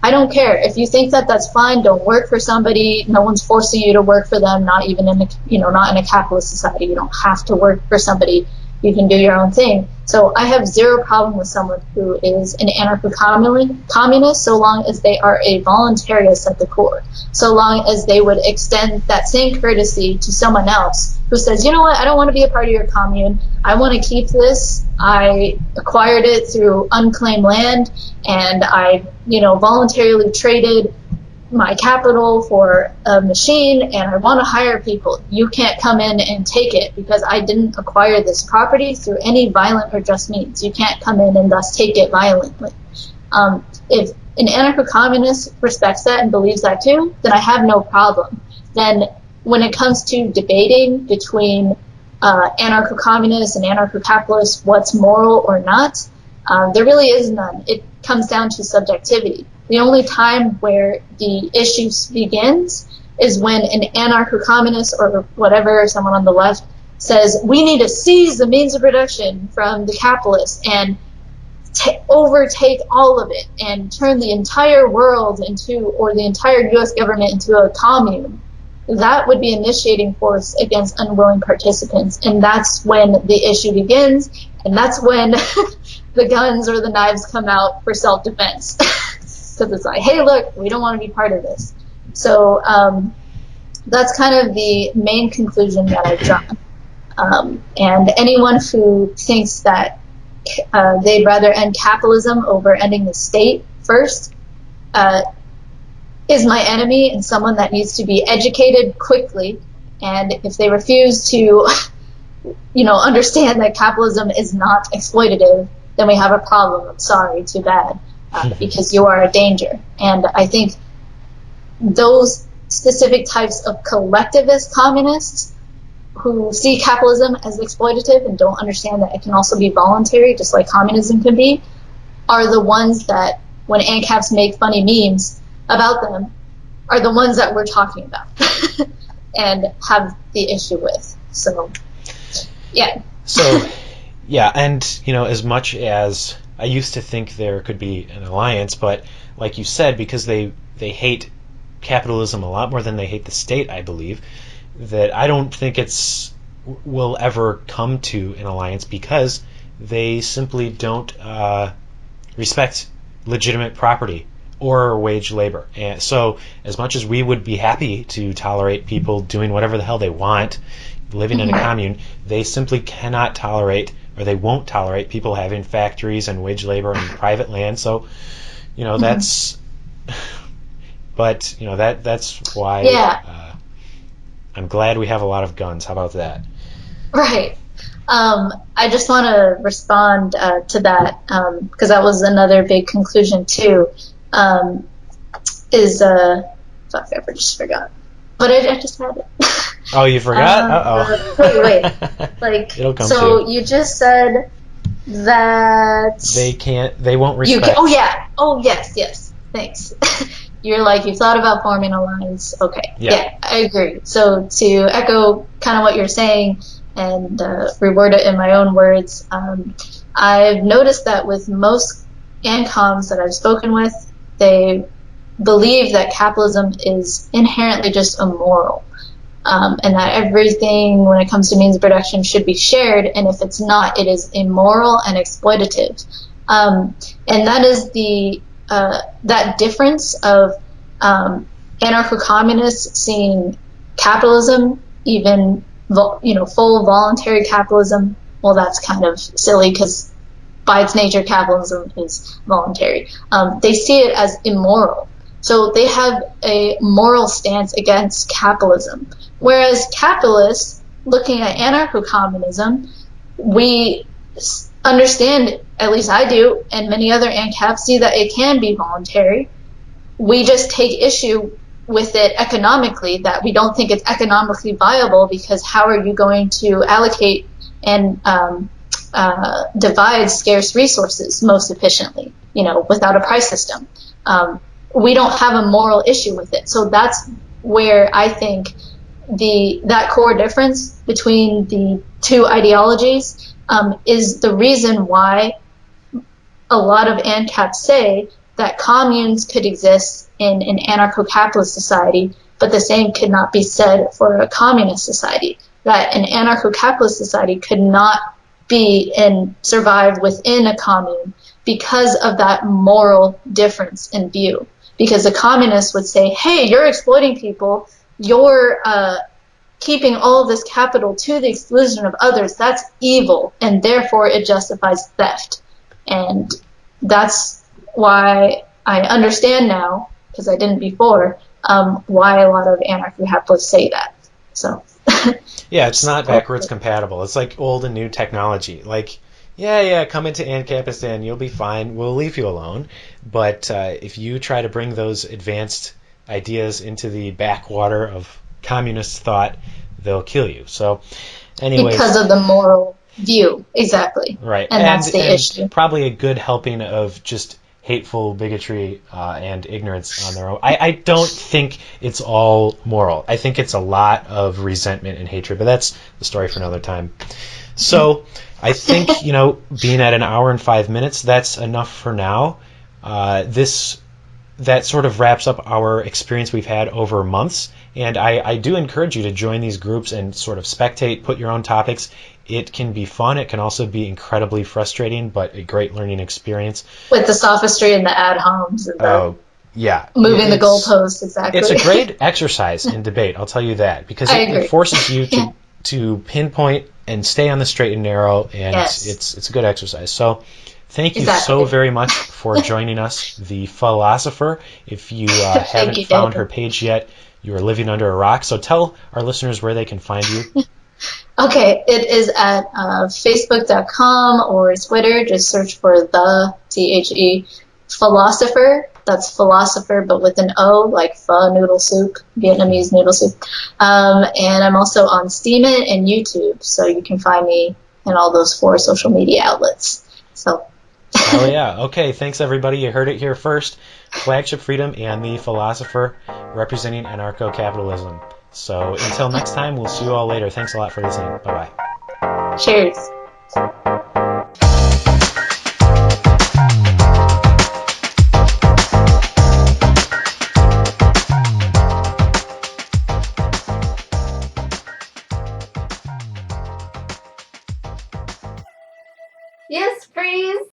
I don't care. If you think that that's fine, don't work for somebody. No one's forcing you to work for them, not even in a, you know, not in a capitalist society. You don't have to work for somebody. you can do your own thing. So I have zero problem with someone who is an anarcho-communist so long as they are a voluntarist at the core, so long as they would extend that same courtesy to someone else who says, you know what, I don't want to be a part of your commune. I want to keep this. I acquired it through unclaimed land, and I, voluntarily traded my capital for a machine, and I want to hire people. You can't come in and take it because I didn't acquire this property through any violent or just means. You can't come in and thus take it violently. If an anarcho-communist respects that and believes that too, then I have no problem. Then when it comes to debating between anarcho-communists and anarcho-capitalists, what's moral or not, there really is none. It comes down to subjectivity. The only time where the issue begins is when an anarcho-communist or whatever, someone on the left, says, we need to seize the means of production from the capitalists and overtake all of it and turn the entire world or the entire U.S. government into a commune. That would be initiating force against unwilling participants, and that's when the issue begins, and that's when the guns or the knives come out for self-defense. Because it's like, hey, look, we don't want to be part of this. So that's kind of the main conclusion that I've drawn. And anyone who thinks that they'd rather end capitalism over ending the state first is my enemy and someone that needs to be educated quickly. And if they refuse to, understand that capitalism is not exploitative, then we have a problem. I'm sorry, too bad. Because you are a danger. And I think those specific types of collectivist communists who see capitalism as exploitative and don't understand that it can also be voluntary, just like communism can be, are the ones that, when ANCAPs make funny memes about them, are the ones that we're talking about and have the issue with. So, yeah. So, yeah, and, as much as I used to think there could be an alliance, but like you said, because they hate capitalism a lot more than they hate the state, I believe, that I don't think will ever come to an alliance because they simply don't respect legitimate property or wage labor. And so as much as we would be happy to tolerate people doing whatever the hell they want, living in a commune, they simply cannot tolerate, or they won't tolerate, people having factories and wage labor and private land. So, that's, but, that's why I'm glad we have a lot of guns. How about that? Right. I just want to respond to that, because that was another big conclusion too, fuck, I just forgot. But I just had it. Oh, you forgot? Uh-oh. Wait. It'll come so to. You just said that they won't respect. Yes. Thanks. You're like, you thought about forming a alliance. Okay. Yeah, I agree. So to echo kind of what you're saying and reword it in my own words, I've noticed that with most ANCOMs that I've spoken with, they believe that capitalism is inherently just immoral. And that everything, when it comes to means of production, should be shared, and if it's not, it is immoral and exploitative. And that is that difference of anarcho-communists seeing capitalism, even full voluntary capitalism. Well, that's kind of silly because by its nature, capitalism is voluntary. They see it as immoral. So they have a moral stance against capitalism. Whereas capitalists, looking at anarcho-communism, we understand, at least I do, and many other ANCAPs see that it can be voluntary. We just take issue with it economically, that we don't think it's economically viable, because how are you going to allocate and divide scarce resources most efficiently, without a price system? We don't have a moral issue with it. So that's where I think that core difference between the two ideologies is the reason why a lot of ANCAPs say that communes could exist in an anarcho-capitalist society, but the same could not be said for a communist society. That an anarcho-capitalist society could not be and survive within a commune because of that moral difference in view. Because a communist would say, hey, you're exploiting people, you're keeping all of this capital to the exclusion of others, that's evil, and therefore it justifies theft. And that's why I understand now, because I didn't before, why a lot of anarcho-capitalists say that. So. Yeah, it's not backwards compatible. It's like old and new technology. Like, yeah, come into Ancapistan, you'll be fine. We'll leave you alone. But if you try to bring those advanced ideas into the backwater of communist thought, they'll kill you. So, anyways, because of the moral view, exactly. Right, and that's the issue. Probably a good helping of just hateful bigotry and ignorance on their own. I don't think it's all moral. I think it's a lot of resentment and hatred, but that's the story for another time. So I think, being at an hour and 5 minutes, that's enough for now. That sort of wraps up our experience we've had over months, and I do encourage you to join these groups and sort of spectate, put your own topics. It can be fun. It can also be incredibly frustrating, but a great learning experience. With the sophistry and the ad homs and moving the goalposts, exactly. It's a great exercise in debate, I'll tell you that, because it forces you to pinpoint and stay on the straight and narrow, and it's a good exercise. So thank you so very much for joining us, the philosopher. If you haven't found her page yet, you are living under a rock. So tell our listeners where they can find you. Okay, it is at facebook.com or Twitter. Just search for the THE philosopher. That's philosopher, but with an O, like pho noodle soup, Vietnamese noodle soup. And I'm also on Steemit and YouTube, so you can find me in all those 4 social media outlets. So. Oh yeah. Okay. Thanks everybody. You heard it here first. Flagship Freedom and the philosopher representing anarcho-capitalism. So until next time, we'll see you all later. Thanks a lot for listening. Bye-bye. Cheers. Yes, freeze.